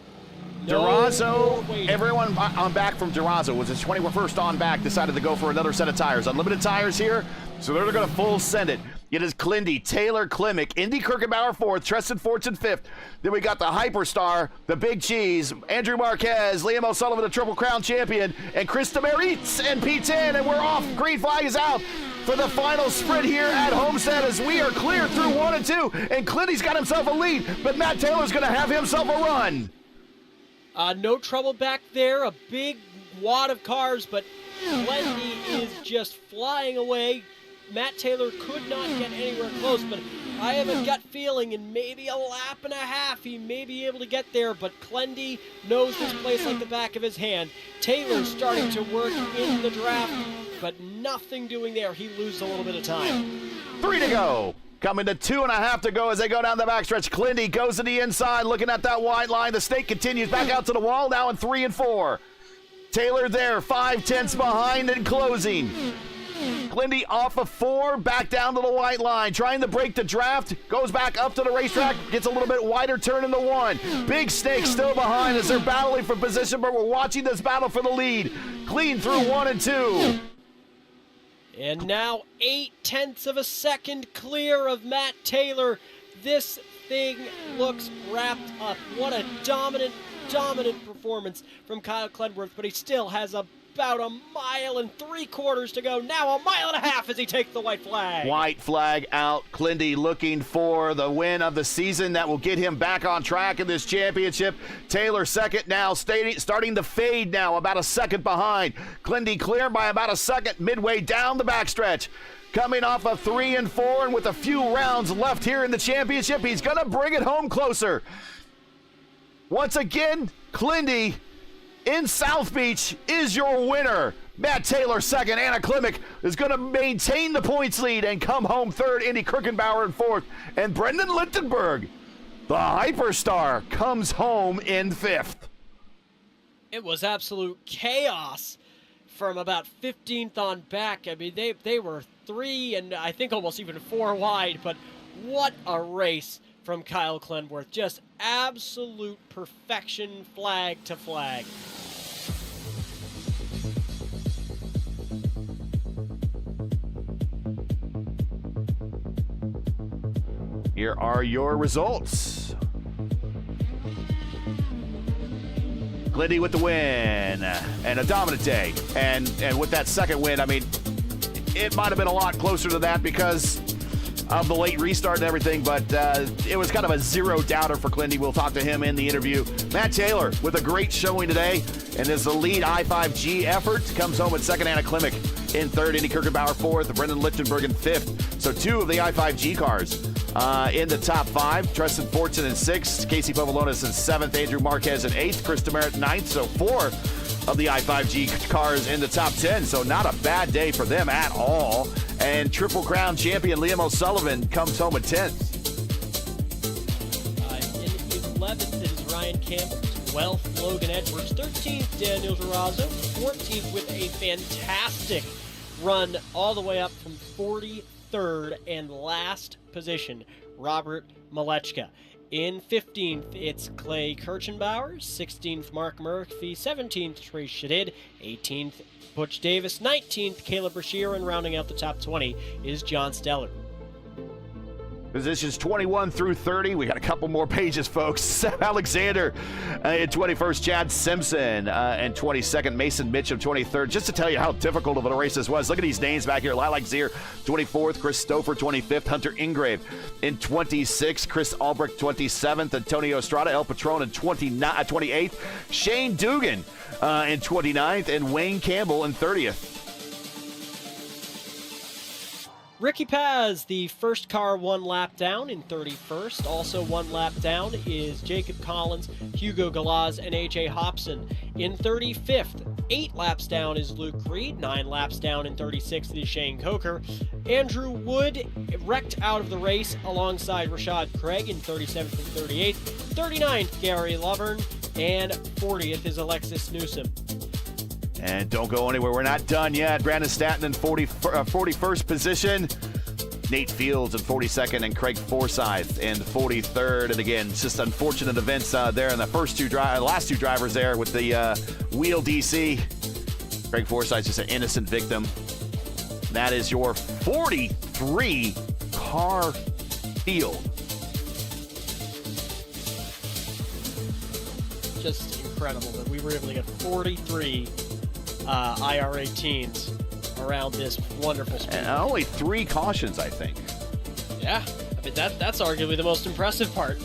Durazo, everyone on back from Durazo was his 21st on back, decided to go for another set of tires. Unlimited tires here, so they're going to full send it. It is Clendy, Taylor, Klimek, Indy Kirkenbauer 4th, Tristan Fortson 5th. Then we got the Hyperstar, the Big Cheese, Andrew Marquez, Liam O'Sullivan, the Triple Crown champion, and Chris Demeritz and P10, and we're off. Green flag is out for the final sprint here at Homestead as we are clear through 1 and 2, and Clendy's got himself a lead, but Matt Taylor's going to have himself a run. No trouble back there, a big wad of cars, but Clendy is just flying away. Matt Taylor could not get anywhere close, but I have a gut feeling in maybe a lap and a half he may be able to get there, but Clendy knows this place like the back of his hand. Taylor's starting to work in the draft, but nothing doing there. He loses a little bit of time. 3 to go. Coming to 2.5 to go as they go down the backstretch. Clendy goes to the inside, looking at that wide line. The snake continues back out to the wall, now in 3 and 4. Taylor there, 5/10 behind and closing. Clendy off of 4, back down to the white line, trying to break the draft, goes back up to the racetrack, gets a little bit wider turn in the 1. Big Snake still behind as they're battling for position, but we're watching this battle for the lead. Clean through 1 and 2. And now 0.8 of a second clear of Matt Taylor. This thing looks wrapped up. What a dominant performance from Kyle Clenworth, but he still has about 1.75 miles to go. Now 1.5 miles as he takes the white flag. White flag out. Clendy looking for the win of the season that will get him back on track in this championship. Taylor second now, starting to fade now, about a second behind. Clendy clear by about a second midway down the backstretch. Coming off of 3 and 4, and with a few rounds left here in the championship, he's going to bring it home closer. Once again, Clendy in South Beach is your winner. Matt Taylor second. Anna Klimek is going to maintain the points lead and come home third. Indy Kirkenbauer in 4th. And Brendan Lichtenberg, the Hyperstar, comes home in 5th. It was absolute chaos from about 15th on back. I mean, they were 3 and I think almost even 4 wide, but what a race from Kyle Clenworth. Just absolute perfection, flag to flag. Here are your results. Glindy with the win and a dominant day. And with that second win, I mean, it might have been a lot closer to that because of the late restart and everything, but it was kind of a zero doubter for Glindy. We'll talk to him in the interview. Matt Taylor with a great showing today, and is the lead I-5G effort. Comes home with second, Anna Klimek in third, Indy Kirkenbauer fourth, Brendan Lichtenberg in fifth. So two of the I-5G cars in the top five. Tristan Fortson in sixth, Casey Povolonis in seventh, Andrew Marquez in eighth, Chris Demerit in ninth. So four of the I-5G cars in the top 10. So not a bad day for them at all. And Triple Crown champion Liam O'Sullivan comes home at 10th. In 11th is Ryan Campbell. 12th, Logan Edwards. 13th, Daniel Durazo. 14th with a fantastic run all the way up from 43rd and last position, Robert Malechka. In 15th, it's Clay Kirchenbauer. 16th, Mark Murphy. 17th, Trey Shadid. 18th, Butch Davis. 19th, Caleb Brashear. And rounding out the top 20 is John Steller. Positions 21 through 30. We got a couple more pages, folks. Seth Alexander in 21st, Chad Simpson and 22nd, Mason Mitchum 23rd. Just to tell you how difficult of a race this was, look at these names back here. Lilac Zier 24th, Chris Stouffer 25th, Hunter Ingrave in 26th, Chris Albrecht 27th, Antonio Estrada, El Patron in 28th, Shane Dugan in 29th, and Wayne Campbell in 30th. Ricky Paz, the first car 1 lap down in 31st. Also 1 lap down is Jacob Collins, Hugo Galaz, and A.J. Hobson. In 35th, 8 laps down is Luke Reed. 9 laps down in 36th is Shane Coker. Andrew Wood wrecked out of the race alongside Rashad Craig in 37th and 38th. 39th, Gary Lovern. And 40th is Alexis Newsom. And don't go anywhere. We're not done yet. Brandon Statton in 41st position. Nate Fields in 42nd, and Craig Forsyth in 43rd. And again, it's just unfortunate events there in the last two drivers there with the wheel DC. Craig Forsyth just an innocent victim. That is your 43 car field. Just incredible that we were able to get 43 IR18s around this wonderful speed. And only 3 cautions, I think. Yeah, I mean that's arguably the most impressive part.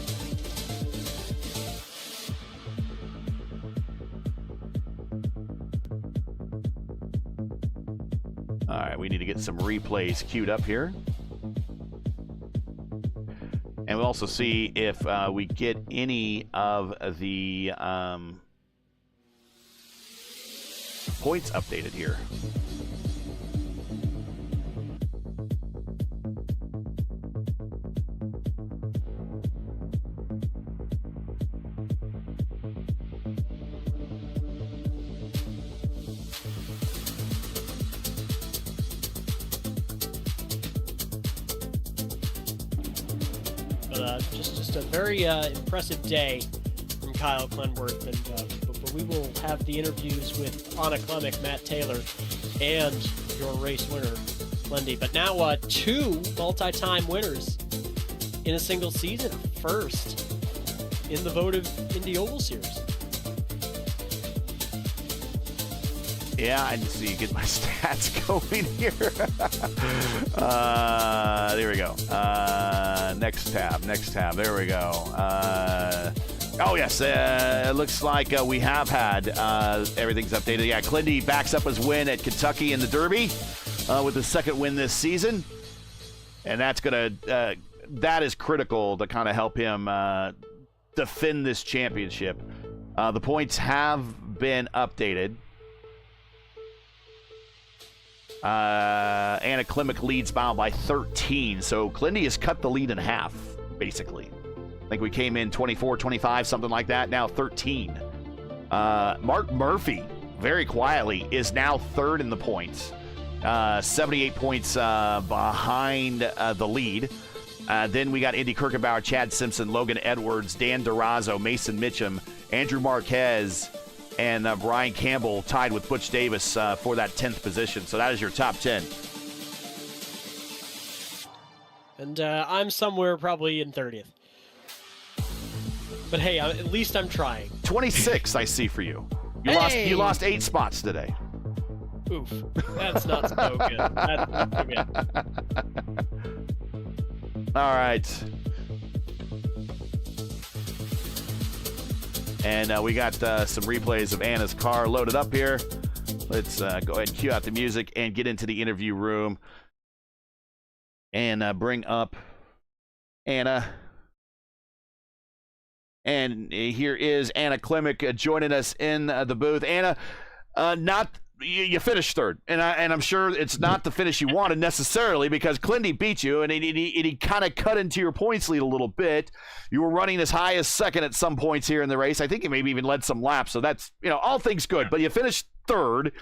All right, we need to get some replays queued up here. And we'll also see if we get any of the points updated here. But just a very impressive day from Kyle Clenworth, and but we will have the interviews with Anna Klimek, Matt Taylor, and your race winner, Glindy. But now 2 multi-time winners in a single season, first in the Votive Indy Oval Series. Yeah, I just need to get my stats going here. There we go. Next tab. There we go. Oh, yes. It looks like we have had everything's updated. Yeah, Glindy backs up his win at Kentucky in the Derby with his second win this season. And that's going to that is critical to kind of help him defend this championship. The points have been updated. Anna Klimek leads by 13. So Glindy has cut the lead in half, basically. I think we came in 24, 25, something like that. Now 13. Mark Murphy, very quietly, is now third in the points. 78 points behind the lead. Then we got Andy Kirkenbauer, Chad Simpson, Logan Edwards, Dan Durazo, Mason Mitchum, Andrew Marquez, and Brian Campbell tied with Butch Davis for that 10th position. So that is your top 10. And I'm somewhere probably in 30th. But hey, at least I'm trying. 26, I see for you. You lost 8 spots today. Oof. That's not so good. That's not so good. All right. And we got some replays of Anna's car loaded up here. Let's go ahead and cue out the music and get into the interview room and bring up Anna. And here is Anna Klimek joining us in the booth. Anna, you finished third, and I'm sure it's not the finish you wanted necessarily, because Clindy beat you, and he kind of cut into your points lead a little bit. You were running as high as second at some points here in the race. I think you maybe even led some laps, so that's all things good. But you finished third,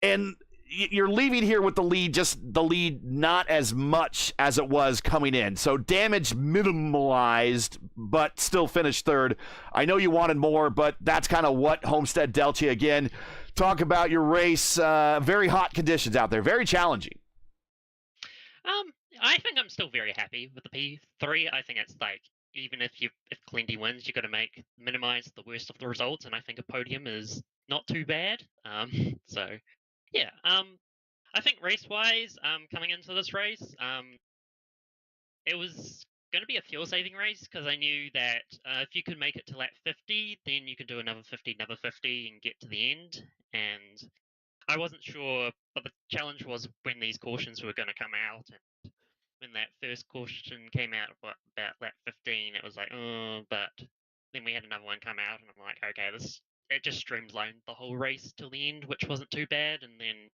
and you're leaving here with the lead not as much as it was coming in. So damage minimalized, but still finished third. I know you wanted more, but that's kind of what Homestead dealt you again. Talk about your race. Very hot conditions out there. Very challenging. I think I'm still very happy with the P3. I think it's like, even if Clindy wins, you got to minimize the worst of the results, and I think a podium is not too bad. So yeah, I think race-wise, coming into this race, it was going to be a fuel-saving race, because I knew that if you could make it to lap 50, then you could do another 50, and get to the end. And I wasn't sure, but the challenge was when these cautions were going to come out. And when that first caution came out, about lap 15, it was like, oh, but then we had another one come out, and I'm like, okay, it just streamlined the whole race till the end, which wasn't too bad. And then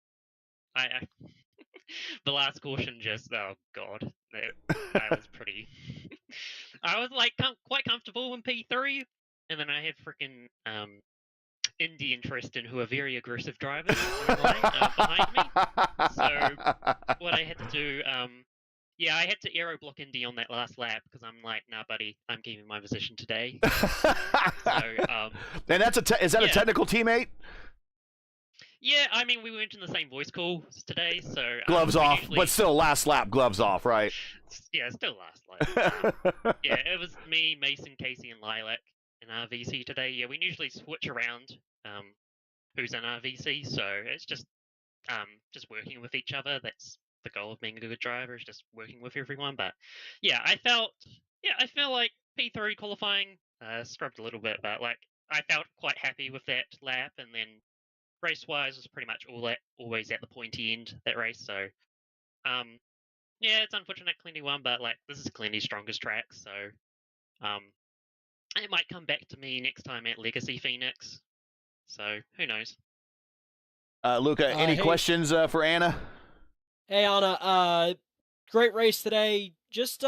I the last caution, just, oh god, I was pretty I was like quite comfortable in P3, and then I had freaking Indy and Tristan, who are very aggressive drivers, behind me. So what I had to do, I had to aero block Indy on that last lap, because I'm like, nah, buddy, I'm keeping my position today. And is that a technical teammate? Yeah, I mean, we weren't in the same voice calls today, so gloves off, but still last lap, gloves off, right? Yeah, still last lap. Yeah, it was me, Mason, Casey, and Lilac in our VC today. Yeah, we usually switch around who's in our VC, so it's just working with each other. That's the goal of being a good driver, is just working with everyone. But yeah, I felt like P3 qualifying scrubbed a little bit, but like I felt quite happy with that lap, and then race-wise was pretty much always at the pointy end, that race. So yeah, it's unfortunate Clindy won, but like this is Clindy's strongest track, so it might come back to me next time at Legacy Phoenix. So who knows? Luca, any questions for Anna? Hey Anna, great race today. Just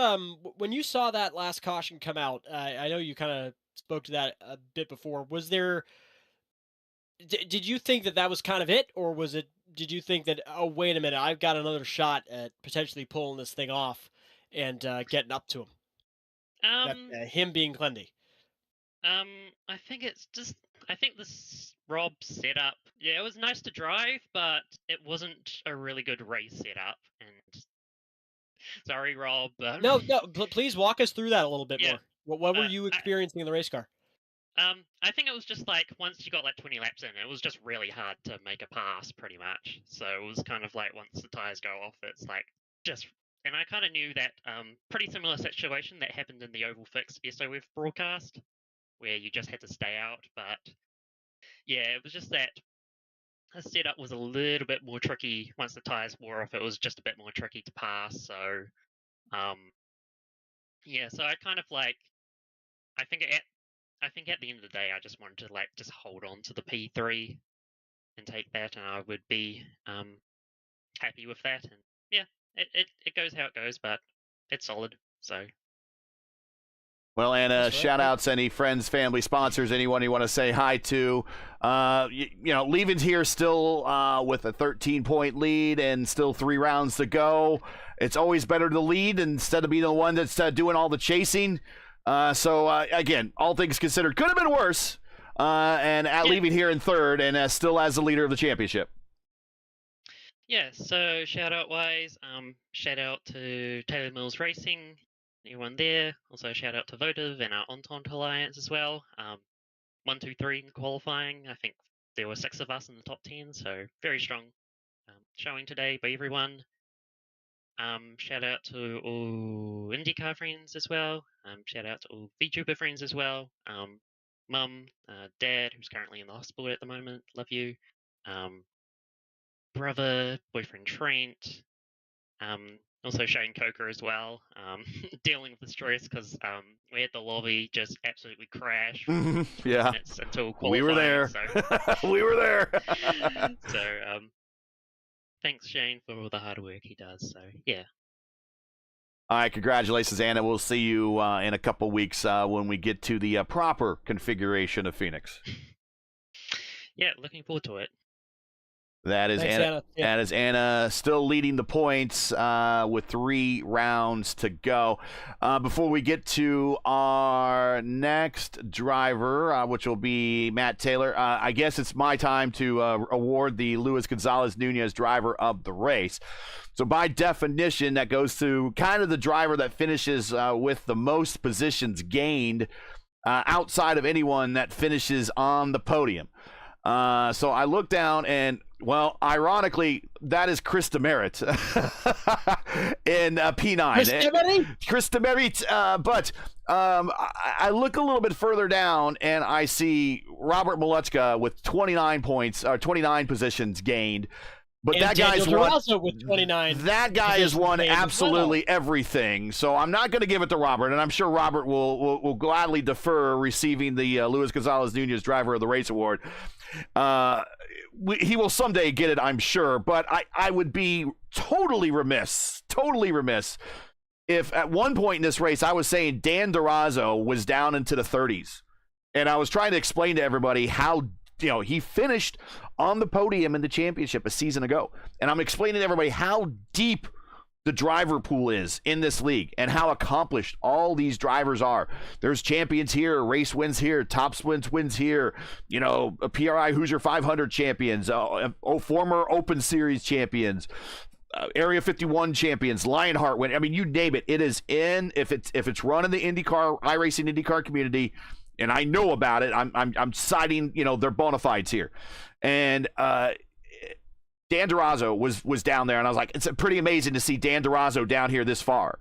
when you saw that last caution come out, I know you kind of spoke to that a bit before. Was there? Did you think that was kind of it, or did you think that, oh, wait a minute, I've got another shot at potentially pulling this thing off and getting up to him? Him being Clindy. I think this Rob setup, yeah, it was nice to drive, but it wasn't a really good race setup. And sorry, Rob. No, please walk us through that a little bit more. What were you experiencing in the race car? I think it was just like, once you got like 20 laps in, it was just really hard to make a pass, pretty much. So it was kind of like, once the tires go off, it's like and I kind of knew that pretty similar situation that happened in the Oval Fix SOF broadcast, where you just had to stay out. But yeah, it was just that the setup was a little bit more tricky. Once the tires wore off, it was just a bit more tricky to pass. So yeah, so I kind of like, I think at the end of the day, I just wanted to like just hold on to the P3 and take that, and I would be happy with that. And yeah, it goes how it goes, but it's solid. So Well, Anna, That's right. shout outs, any friends, family, sponsors, anyone you want to say hi to. Leaving here still with a 13-point lead and still 3 rounds to go. It's always better to lead instead of being the one that's doing all the chasing. Again, all things considered, could have been worse. Leaving here in third and still as the leader of the championship. Yeah, so shout out wise, shout out to Taylor Mills Racing, anyone there. Also shout out to Votive and our Entente Alliance as well. 1, 2, 3 in qualifying. I think there were 6 of us in the top 10, so very strong showing today by everyone. Shout out to all INDYCAR friends as well. Shout out to all VTuber friends as well. Mum, Dad, who's currently in the hospital at the moment, love you. Brother, boyfriend Trent. Also Shane Coker as well. Dealing with the stress because we had the lobby just absolutely crash. Yeah, until qualifying. We were there. So. We were there. So thanks Shane for all the hard work he does. So yeah. All right, congratulations, Anna. We'll see you in a couple weeks when we get to the proper configuration of Phoenix. Yeah, looking forward to it. That is Thanks, Anna. Anna. Yeah. That is Anna, still leading the points with 3 rounds to go. Before we get to our next driver, which will be Matt Taylor, I guess it's my time to award the Luis Gonzalez Nunez driver of the race. So by definition, that goes to kind of the driver that finishes with the most positions gained outside of anyone that finishes on the podium. So I look down and, well, ironically, that is Chris Demerit in P9. Chris Demerit, but I look a little bit further down and I see Robert Malechka with 29 points, or 29 positions gained. But and that Daniel guy's won. Durazo with 29. That guy has won absolutely everything. So I'm not going to give it to Robert, and I'm sure Robert will gladly defer receiving the Luis Gonzalez Nunez Driver of the Race Award. He will someday get it, I'm sure. But I would be totally remiss if at one point in this race I was saying Dan Durazo was down into the 30s, and I was trying to explain to everybody how he finished on the podium in the championship a season ago. And I'm explaining to everybody how deep the driver pool is in this league and how accomplished all these drivers are. There's champions here, race wins here, top sprints wins here, a PRI Hoosier 500 champions, former Open Series champions, Area 51 champions, Lionheart win. I mean, you name it. It is in, if it's run in the IndyCar, iRacing IndyCar community, and I know about it. I'm citing, their bona fides here. And Dan Durazo was down there, and I was like, it's pretty amazing to see Dan Durazo down here this far.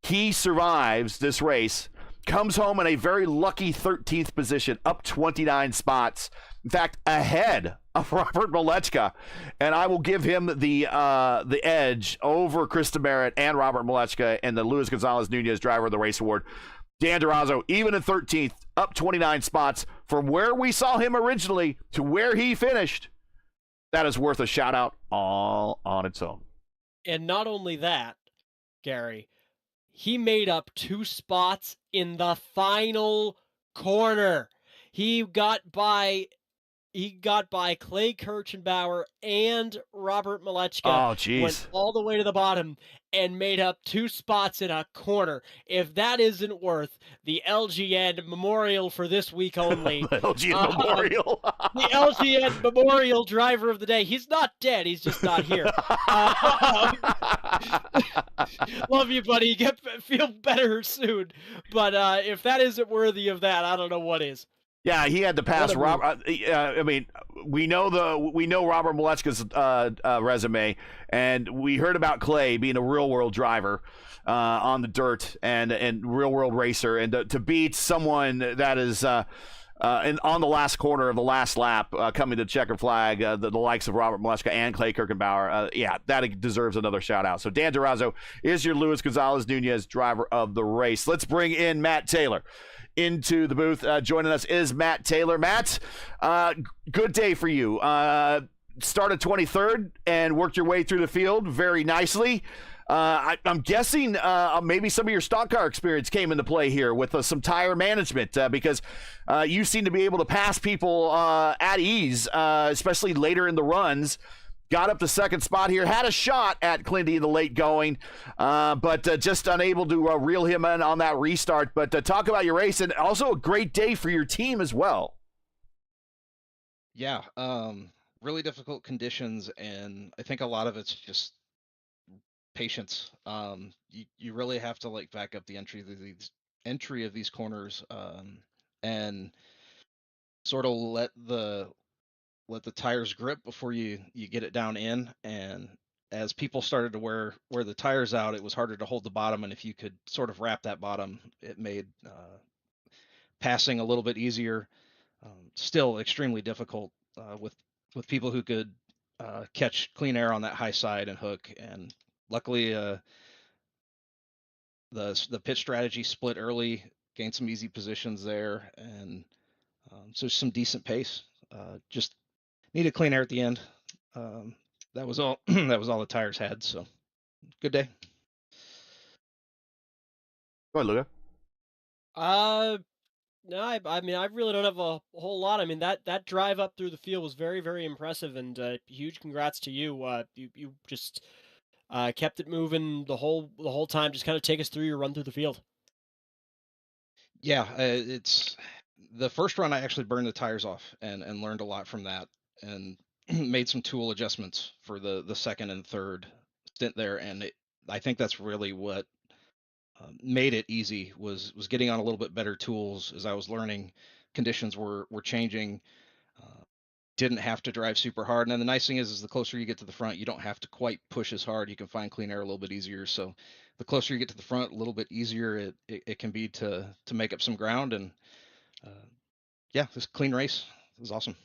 He survives this race, comes home in a very lucky 13th position, up 29 spots. In fact, ahead of Robert Malechka, and I will give him the edge over Chris Demerit and Robert Malechka and the Luis Gonzalez Nunez Driver of the Race Award. Dan Durazo, even in 13th, up 29 spots from where we saw him originally to where he finished. That is worth a shout out all on its own. And not only that, Gary, he made up 2 spots in the final corner. He got by Clay Kirchenbauer and Robert Malechka. Oh, jeez. Went all the way to the bottom and made up 2 spots in a corner. If that isn't worth the LGN Memorial for this week only. The LGN Memorial. The LGN Memorial Driver of the Day. He's not dead. He's just not here. Love you, buddy. Feel better soon. But if that isn't worthy of that, I don't know what is. Yeah, he had to pass Robert. I mean, we know Robert Malechka's resume, and we heard about Clay being a real world driver on the dirt and real world racer, and to beat someone that is on the last corner of the last lap coming to checkered flag, the likes of Robert Malechka and Clay Kirchenbauer, that deserves another shout out. So Dan Durazo is your Luis Gonzalez Nunez Driver of the Race. Let's bring in Matt Taylor into the booth. Joining us is Matt Taylor. Matt, good day for you. started 23rd and worked your way through the field very nicely. I'm guessing maybe some of your stock car experience came into play here with some tire management because you seem to be able to pass people at ease, especially later in the runs. Got up to second spot here, had a shot at Clindy in the late going, but just unable to reel him in on that restart. But talk about your race, and also a great day for your team as well. Yeah, really difficult conditions, and I think a lot of it's just patience. You really have to like back up the entry of these corners, and sort of let the tires grip before you get it down in. And as people started to wear the tires out, it was harder to hold the bottom, and if you could sort of wrap that bottom, it made passing a little bit easier. Still extremely difficult with people who could catch clean air on that high side and hook. And luckily the pit strategy split early, gained some easy positions there, and so some decent pace. Just needed clean air at the end. That was all. That was all the tires had. So good day. Go ahead, Luca. No, I mean, I really don't have a whole lot. I mean, that drive up through the field was very, very impressive, and huge congrats to you. You just kept it moving the whole time. Just kind of take us through your run through the field. Yeah, it's the first run. I actually burned the tires off and learned a lot from that, and made some tool adjustments for the second and third stint there. And I think that's really what made it easy was getting on a little bit better tools as I was learning. Conditions were changing. Didn't have to drive super hard. And then the nice thing is the closer you get to the front, you don't have to quite push as hard. You can find clean air a little bit easier. So the closer you get to the front, a little bit easier it can be to make up some ground. And yeah, this clean race was awesome.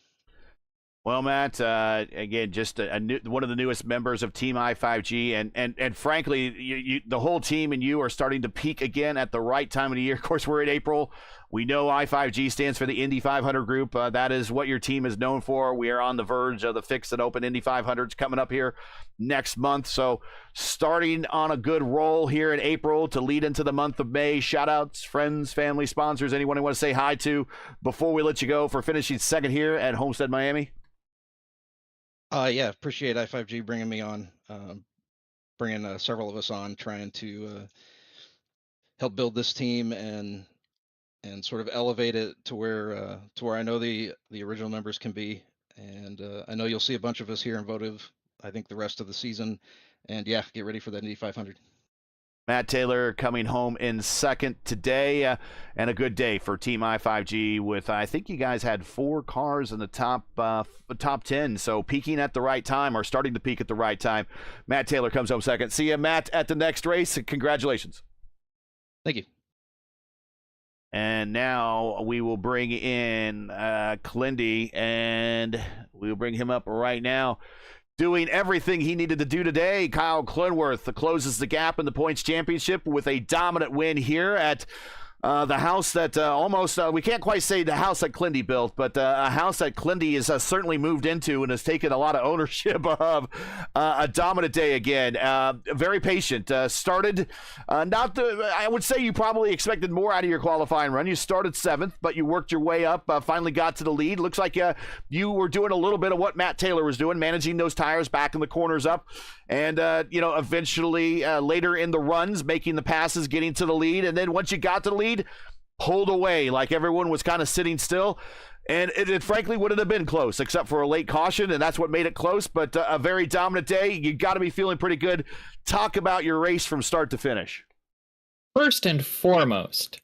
Well, Matt, again, just one of the newest members of Team I5G, and frankly, the whole team and you are starting to peak again at the right time of the year. Of course, we're in April. We know I5G stands for the Indy 500 group. That is what your team is known for. We are on the verge of the Fix It Open Indy 500s coming up here next month. So starting on a good roll here in April to lead into the month of May. Shout-outs, friends, family, sponsors, anyone you want to say hi to before we let you go for finishing second here at Homestead-Miami? Yeah, appreciate I5G bringing me on, bringing several of us on, trying to help build this team and sort of elevate it to where I know the original members can be. And I know you'll see a bunch of us here in Votive, I think the rest of the season. And yeah, get ready for that Indy 500. Matt Taylor coming home in second today, and a good day for Team I5G with, I think you guys had 4 cars in the top 10, so peaking at the right time or starting to peak at the right time. Matt Taylor comes home second. See you, Matt, at the next race. Congratulations. Thank you. And now we will bring in Clindy, and we'll bring him up right now. Doing everything he needed to do today, Kyle Clinworth closes the gap in the points championship with a dominant win here at the house that almost, we can't quite say the house that Clindy built, but a house that Clindy has certainly moved into and has taken a lot of ownership of. A dominant day again. Very patient. Started, I would say you probably expected more out of your qualifying run. You started 7th, but you worked your way up, finally got to the lead. Looks like you were doing a little bit of what Matt Taylor was doing, managing those tires, backing the corners up, and, eventually later in the runs, making the passes, getting to the lead. And then once you got to the lead, pulled away like everyone was kind of sitting still. And it frankly wouldn't have been close except for a late caution, and that's what made it close. But a very dominant day. You got to be feeling pretty good. Talk about your race from start to finish. First and foremost,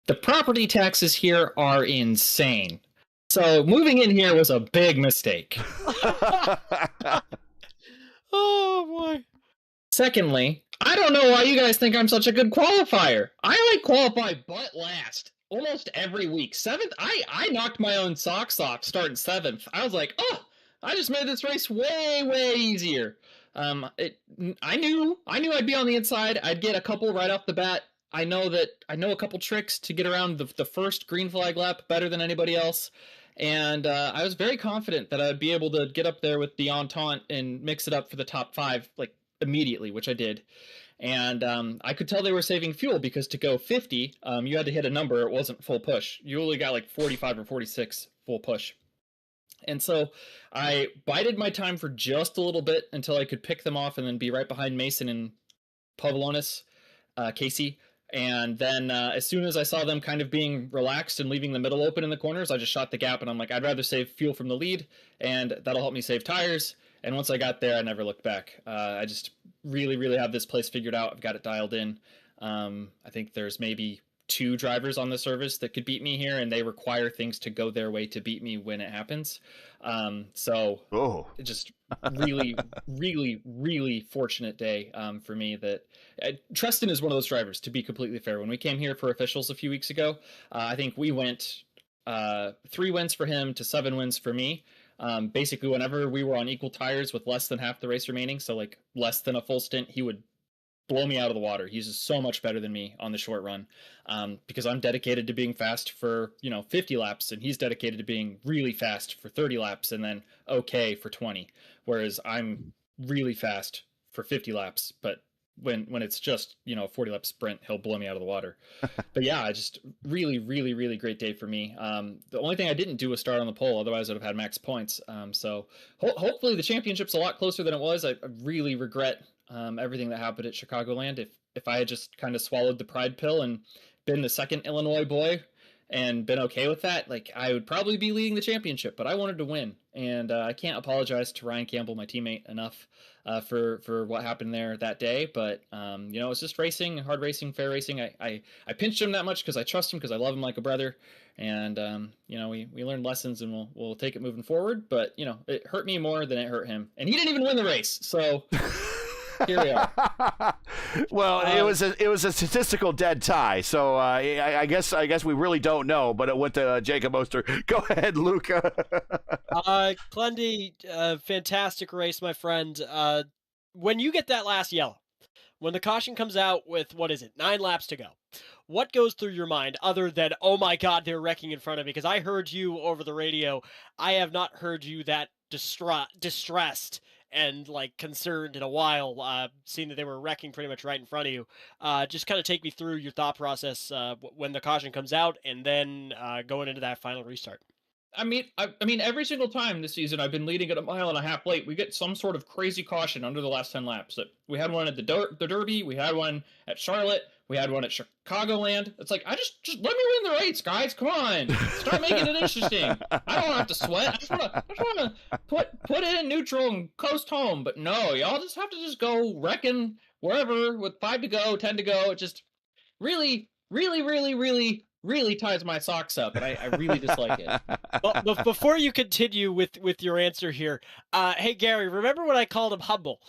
the property taxes here are insane. So moving in here was a big mistake. Oh, boy. Secondly, I don't know why you guys think I'm such a good qualifier. I qualify butt last almost every week. 7th, I knocked my own socks off starting 7th. I was like, oh, I just made this race way, way easier. I knew I'd be on the inside. I'd get a couple right off the bat. I know a couple tricks to get around the first green flag lap better than anybody else. And I was very confident that I'd be able to get up there with the Entente and mix it up for the top 5 like immediately, which I did. And I could tell they were saving fuel because to go 50, you had to hit a number. It wasn't full push. You only got like 45 or 46 full push. And so I bided my time for just a little bit until I could pick them off and then be right behind Mason and Pavlonis, Casey. And then as soon as I saw them kind of being relaxed and leaving the middle open in the corners, I just shot the gap and I'm like, I'd rather save fuel from the lead and that'll help me save tires. And once I got there, I never looked back. I just really, really have this place figured out. I've got it dialed in. I think there's maybe 2 drivers on the service that could beat me here, and they require things to go their way to beat me when it happens. So it just really, really, really fortunate day for me that Tristan is one of those drivers, to be completely fair. When we came here for officials a few weeks ago, I think we went 3 wins for him to 7 wins for me. Basically, whenever we were on equal tires with less than half the race remaining, so like less than a full stint, he would blow me out of the water. He's just so much better than me on the short run because I'm dedicated to being fast for 50 laps, and he's dedicated to being really fast for 30 laps and then okay for 20. Whereas I'm really fast for 50 laps, but when it's just a 40 lap sprint, he'll blow me out of the water. But yeah, just really, really, really great day for me. The only thing I didn't do was start on the pole, otherwise I'd have had max points. So hopefully the championship's a lot closer than it was. I really regret everything that happened at Chicagoland. If I had just kind of swallowed the pride pill and been the second Illinois boy and been okay with that, like I would probably be leading the championship, but I wanted to win. And I can't apologize to Ryan Campbell, my teammate, enough for what happened there that day. But it's just racing, hard racing, fair racing. I pinched him that much because I trust him, because I love him like a brother. And we learned lessons, and we'll take it moving forward. But it hurt me more than it hurt him, and he didn't even win the race. So here we are. Well, it was a statistical dead tie, so I guess we really don't know, but it went to Jacob Oster. Go ahead, Luca. Clendy, fantastic race, my friend. When you get that last yellow, when the caution comes out with 9 laps to go, what goes through your mind other than, oh my God, they're wrecking in front of me? Because I heard you over the radio. I have not heard you that distressed and like concerned in a while, seeing that they were wrecking pretty much right in front of you. Just kind of take me through your thought process when the caution comes out, and then going into that final restart. I mean, every single time this season, I've been leading at 1.5 miles late. We get some sort of crazy caution under the last 10 laps. We had one at the Derby. We had one at Charlotte. We had one at Chicagoland. It's like, just let me win the race, guys. Come on, start making it interesting. I don't have to sweat. I just want to put it in neutral and coast home. But no, y'all just have to just go wrecking wherever with 5 to go, 10 to go. It just really, really, really, really, really ties my socks up, and I really dislike it. Well, before you continue with your answer here, hey Gary, remember when I called him humble?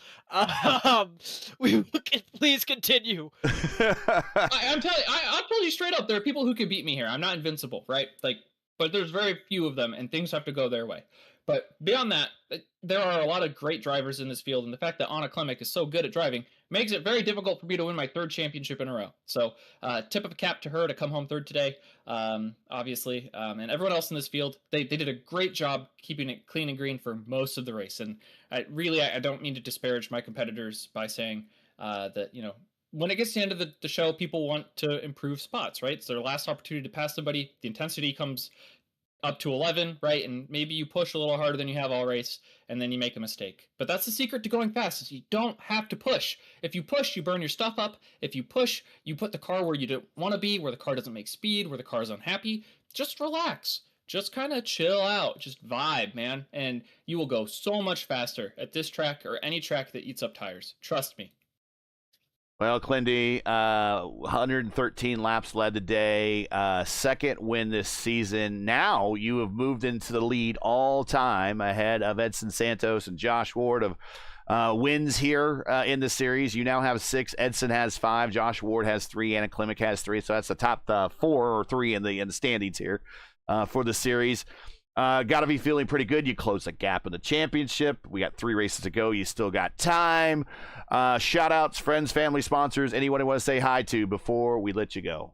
Please continue. I'm telling you, I'll tell you straight up, there are people who can beat me here. I'm not invincible, right? But there's very few of them, and things have to go their way. But beyond that, there are a lot of great drivers in this field, and the fact that Anna Klemek is so good at driving makes it very difficult for me to win my 3rd championship in a row. So tip of a cap to her to come home 3rd today, obviously. And everyone else in this field, they did a great job keeping it clean and green for most of the race. And I don't mean to disparage my competitors by saying that, when it gets to the end of the show, people want to improve spots, right? It's their last opportunity to pass somebody. The intensity comes up to 11, right? And maybe you push a little harder than you have all race, and then you make a mistake. But that's the secret to going fast, is you don't have to push. If you push, you burn your stuff up. If you push, you put the car where you don't want to be, where the car doesn't make speed, where the car is unhappy. Just relax. Just kind of chill out. Just vibe, man. And you will go so much faster at this track or any track that eats up tires. Trust me. Well, Clindy, 113 laps led today, 2nd win this season. Now you have moved into the lead all time ahead of Edson Santos and Josh Ward of wins here in the series. You now have 6. Edson has 5. Josh Ward has 3. Anna Klemek has 3. So that's the top 4 or 3 in the standings here for the series. Got to be feeling pretty good. You close the gap in the championship. We got 3 races to go. You still got time. Shout outs, friends, family, sponsors, anyone you want to say hi to before we let you go.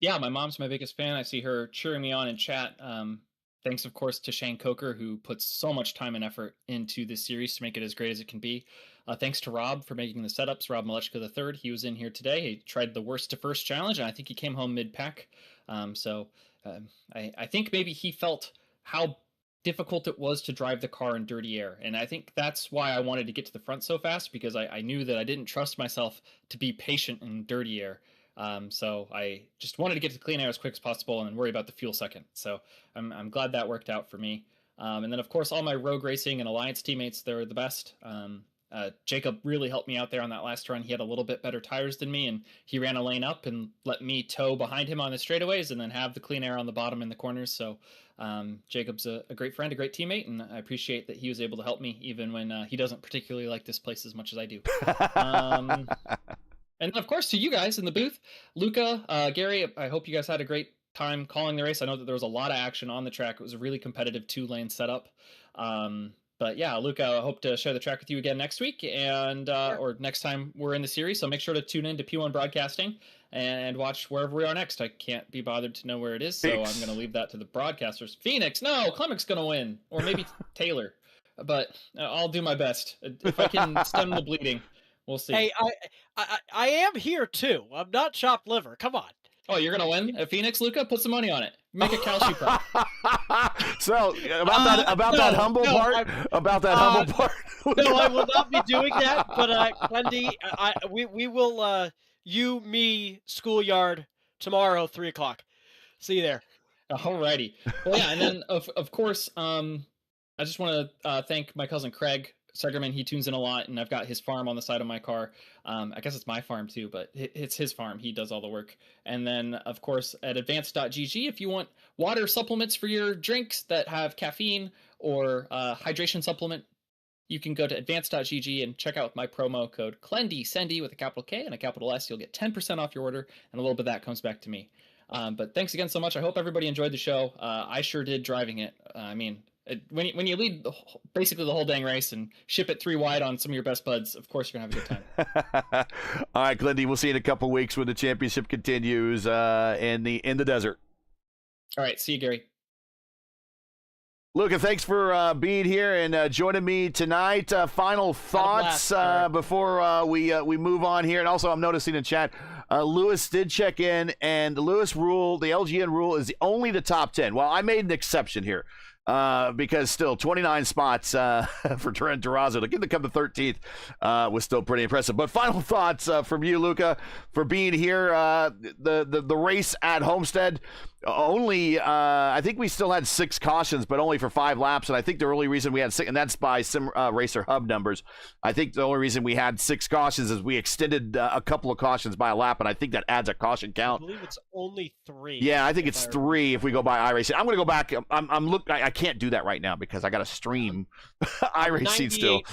Yeah, my mom's my biggest fan. I see her cheering me on in chat Thanks, of course, to Shane Coker, who puts so much time and effort into this series to make it as great as it can be. Thanks to Rob for making the setups, Rob Malechka III. He was in here today. He tried the worst to first challenge, and I think he came home mid-pack. I think maybe he felt how difficult it was to drive the car in dirty air. And I think that's why I wanted to get to the front so fast, because I knew that I didn't trust myself to be patient in dirty air. So I just wanted to get to clean air as quick as possible and then worry about the fuel second. So I'm glad that worked out for me. And then, of course, all my Rogue Racing and Alliance teammates, they're the best. Jacob really helped me out there on that last run. He had a little bit better tires than me, and he ran a lane up and let me tow behind him on the straightaways and then have the clean air on the bottom in the corners. So Jacob's a great friend, a great teammate, and I appreciate that he was able to help me even when he doesn't particularly like this place as much as I do. And of course, to you guys in the booth, Luca, Gary, I hope you guys had a great time calling the race. I know that there was a lot of action on the track. It was a really competitive 2-lane setup. But yeah, Luca, I hope to share the track with you again next week and or next time we're in the series. So make sure to tune in to P1 Broadcasting and watch wherever we are next. I can't be bothered to know where it is, so I'm going to leave that to the broadcasters. Phoenix, no, Clemic's going to win, or maybe Taylor. But I'll do my best if I can stem the bleeding. We'll see. Hey, I am here too. I'm not chopped liver. Come on. Oh, you're gonna win at Phoenix, Luca? Put some money on it. Make a Kalshi prop. So about that humble part. No, I will not be doing that. But Clendy, we will you, me, schoolyard tomorrow 3:00. See you there. Alrighty. Well, yeah, and then of course, I just want to thank my cousin Craig Segerman. He tunes in a lot, and I've got his farm on the side of my car. I guess it's my farm too, but it's his farm. He does all the work. And then, of course, at advanced.gg, if you want water supplements for your drinks that have caffeine or hydration supplement, you can go to advanced.gg and check out my promo code CLENDY with a capital K and a capital S. You'll get 10% off your order, and a little bit of that comes back to me. But thanks again so much. I hope everybody enjoyed the show. I sure did driving it. When you lead basically the whole dang race and ship it 3 wide on some of your best buds, of course you're going to have a good time. All right, Glendy, we'll see you in a couple weeks when the championship continues in the desert. All right, see you, Gary. Luca, thanks for being here and joining me tonight. Final thoughts before we move on here. And also, I'm noticing in chat, Lewis did check in, and the Lewis rule, the LGN rule, is only the top 10. Well, I made an exception here. Because still 29 spots for Trent Durazo to get to come to 13th was still pretty impressive. But final thoughts from you, Luca, for being here. The race at Homestead, only I think we still had 6 cautions, but only for 5 laps. And I think the only reason we had 6, and that's by Sim Racer Hub numbers. I think the only reason we had 6 cautions is we extended a couple of cautions by a lap, and I think that adds a caution count. I believe it's only 3. Yeah, I think it's 3 if we go by iRacing. I'm going to go back. I'm looking. I can't do that right now because I got to stream iRacing still.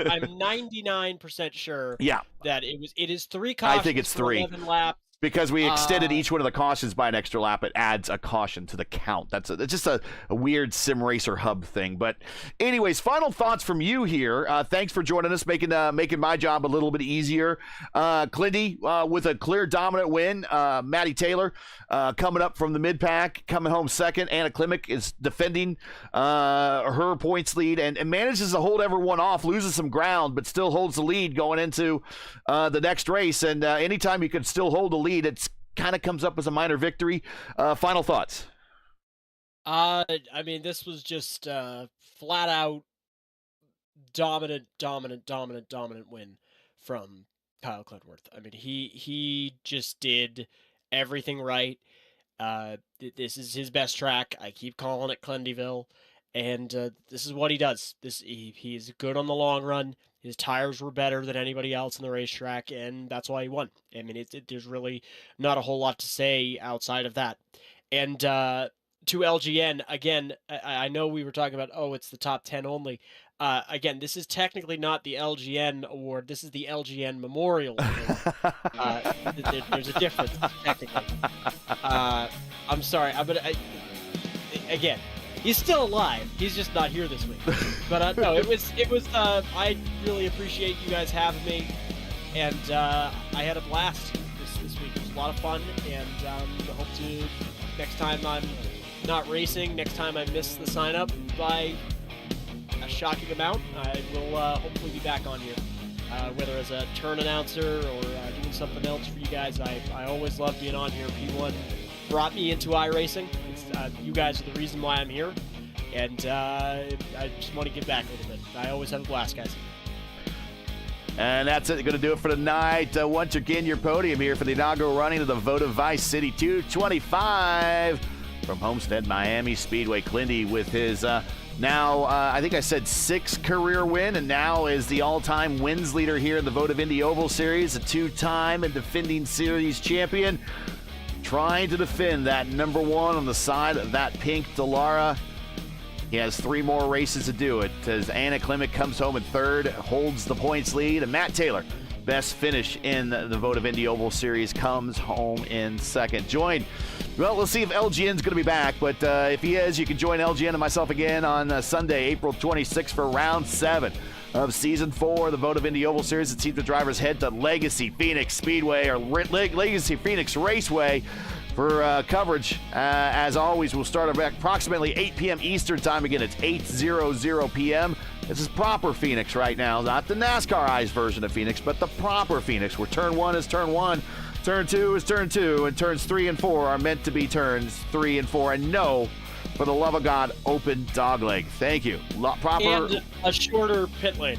I'm 99% sure. Yeah. That it is 3 cautions. I think it's 3 11 laps. Because we extended each one of the cautions by an extra lap, it adds a caution to the count. It's just a weird Sim Racer Hub thing. But anyways, final thoughts from you here. Thanks for joining us, making my job a little bit easier. Clindy with a clear dominant win. Maddie Taylor coming up from the mid-pack, coming home second. Anna Klimek is defending her points lead and manages to hold everyone off, loses some ground, but still holds the lead going into the next race. And anytime you can still hold the lead, it kind of comes up as a minor victory. Final thoughts? This was just flat out dominant win from Kyle Cledworth. I mean, he just did everything right. This is his best track. I keep calling it Clendyville, and this is what he does. He's good on the long run. His tires were better than anybody else in the racetrack, and that's why he won. I mean, there's really not a whole lot to say outside of that. And to LGN, again, I know we were talking about, it's the top 10 only. Again, this is technically not the LGN award. This is the LGN Memorial Award. There's a difference, technically. I'm sorry. Again, he's still alive. He's just not here this week. But no, it was. I really appreciate you guys having me, and I had a blast this week. It was a lot of fun, and I hope to next time I'm not racing, next time I miss the sign up by a shocking amount, I will hopefully be back on here. Whether as a turn announcer or doing something else for you guys, I always love being on here. P1 brought me into iRacing. You guys are the reason why I'm here, and I just want to give back a little bit. I always have a blast, guys. And that's it. Going to do it for tonight. Once again, your podium here for the inaugural running of the Votive Vice City 225 from Homestead-Miami Speedway. Clindy with his now, I think I said 6th career win, and now is the all-time wins leader here in the Votive Indy Oval Series, a 2-time and defending series champion, trying to defend that number 1 on the side of that pink Dallara. He has 3 more races to do it as Anna Clement comes home in 3rd, holds the points lead, and Matt Taylor, best finish in the Votive Indy Oval Series, comes home in 2nd. Joined, well, let's see if LGN's going to be back, but if he is, you can join LGN and myself again on Sunday, April 26th for round 7 of season 4 of the Votive Indy Oval Series. It seems the drivers head to Legacy Phoenix Speedway or Legacy Phoenix Raceway for coverage. As always, we'll start at approximately 8 p.m. Eastern time. Again, it's 8:00 p.m. This is proper Phoenix right now, not the NASCAR-ized version of Phoenix, but the proper Phoenix, where turn 1 is turn 1, turn 2 is turn 2, and turns 3 and 4 are meant to be turns 3 and 4. And no, for the love of God, open dogleg. Thank you. Proper And a shorter pit lane.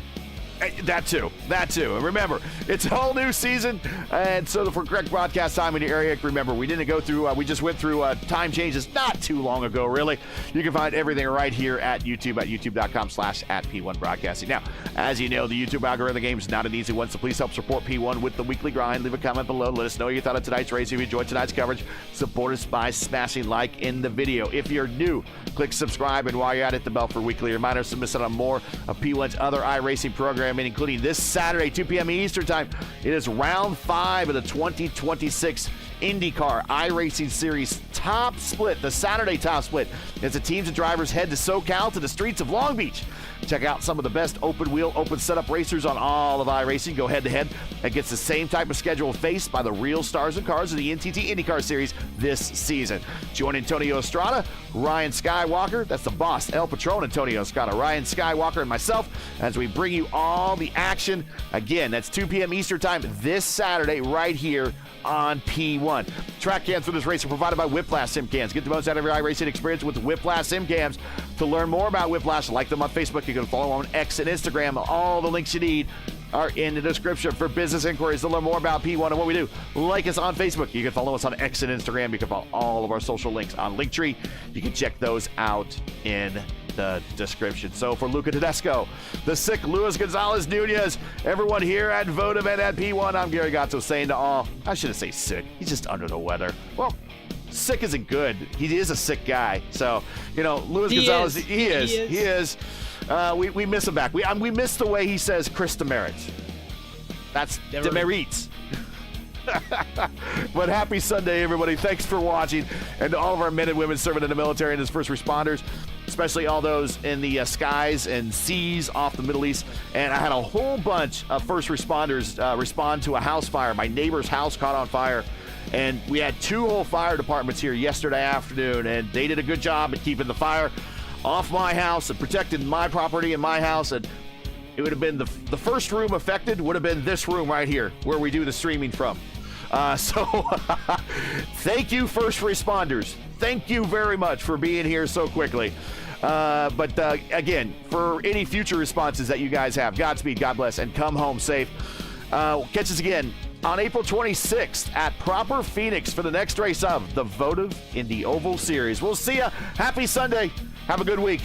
That too. And remember, it's a whole new season, and so for correct broadcast time in your area, remember, we didn't go through, we just went through time changes not too long ago, really. You can find everything right here at YouTube at youtube.com/@P1Broadcasting. Now, as you know, the YouTube algorithm game is not an easy one, so please help support P1 with the weekly grind. Leave a comment below. Let us know what you thought of tonight's race. If you enjoyed tonight's coverage, support us by smashing like in the video. If you're new, click subscribe, and while you're at it, the bell for weekly reminders to miss out on more of P1's other iRacing programming, including this Saturday, 2 p.m. Eastern Time. It is round 5 of the 2026 INDYCAR iRacing Series top split, the Saturday top split, as the teams and drivers head to SoCal to the streets of Long Beach. Check out some of the best open wheel, open setup racers on all of iRacing. Go head to head against the same type of schedule faced by the real stars and cars of the NTT INDYCAR Series this season. Join Antonio Estrada, Ryan Skywalker, that's the boss, El Patron Antonio Estrada, Ryan Skywalker, and myself as we bring you all the action. Again, that's 2 p.m. Eastern Time this Saturday right here on P1. Track cams for this race are provided by Whiplash Sim Cams. Get the most out of your iRacing experience with Whiplash Sim Cams. To learn more about Whiplash, like them on Facebook. You can follow them on X and Instagram. All the links you need are in the description. For business inquiries to learn more about P1 and what we do, like us on Facebook. You can follow us on X and Instagram. You can follow all of our social links on Linktree. You can check those out in the description. So for Luca Tedesco, the sick Luis Gonzalez Nunez, everyone here at Votive and at P1, I'm Gary Gatto saying to all, I shouldn't say sick, he's just under the weather. Well, sick isn't good. He is a sick guy. So, you know, Luis Gonzalez, he is. We miss him back. We miss the way he says Chris Demerits. That's Demerits. But happy Sunday, everybody. Thanks for watching. And to all of our men and women serving in the military and as first responders, especially all those in the skies and seas off the Middle East. And I had a whole bunch of first responders respond to a house fire. My neighbor's house caught on fire. And we had 2 whole fire departments here yesterday afternoon, and they did a good job at keeping the fire off my house and protecting my property and my house. And it would have been the first room affected would have been this room right here where we do the streaming from. So thank you, first responders. Thank you very much for being here so quickly. But again, for any future responses that you guys have, Godspeed, God bless, and come home safe. Catch us again on April 26th at proper Phoenix for the next race of the Votive Indy Oval Series. We'll see ya. Happy Sunday. Have a good week.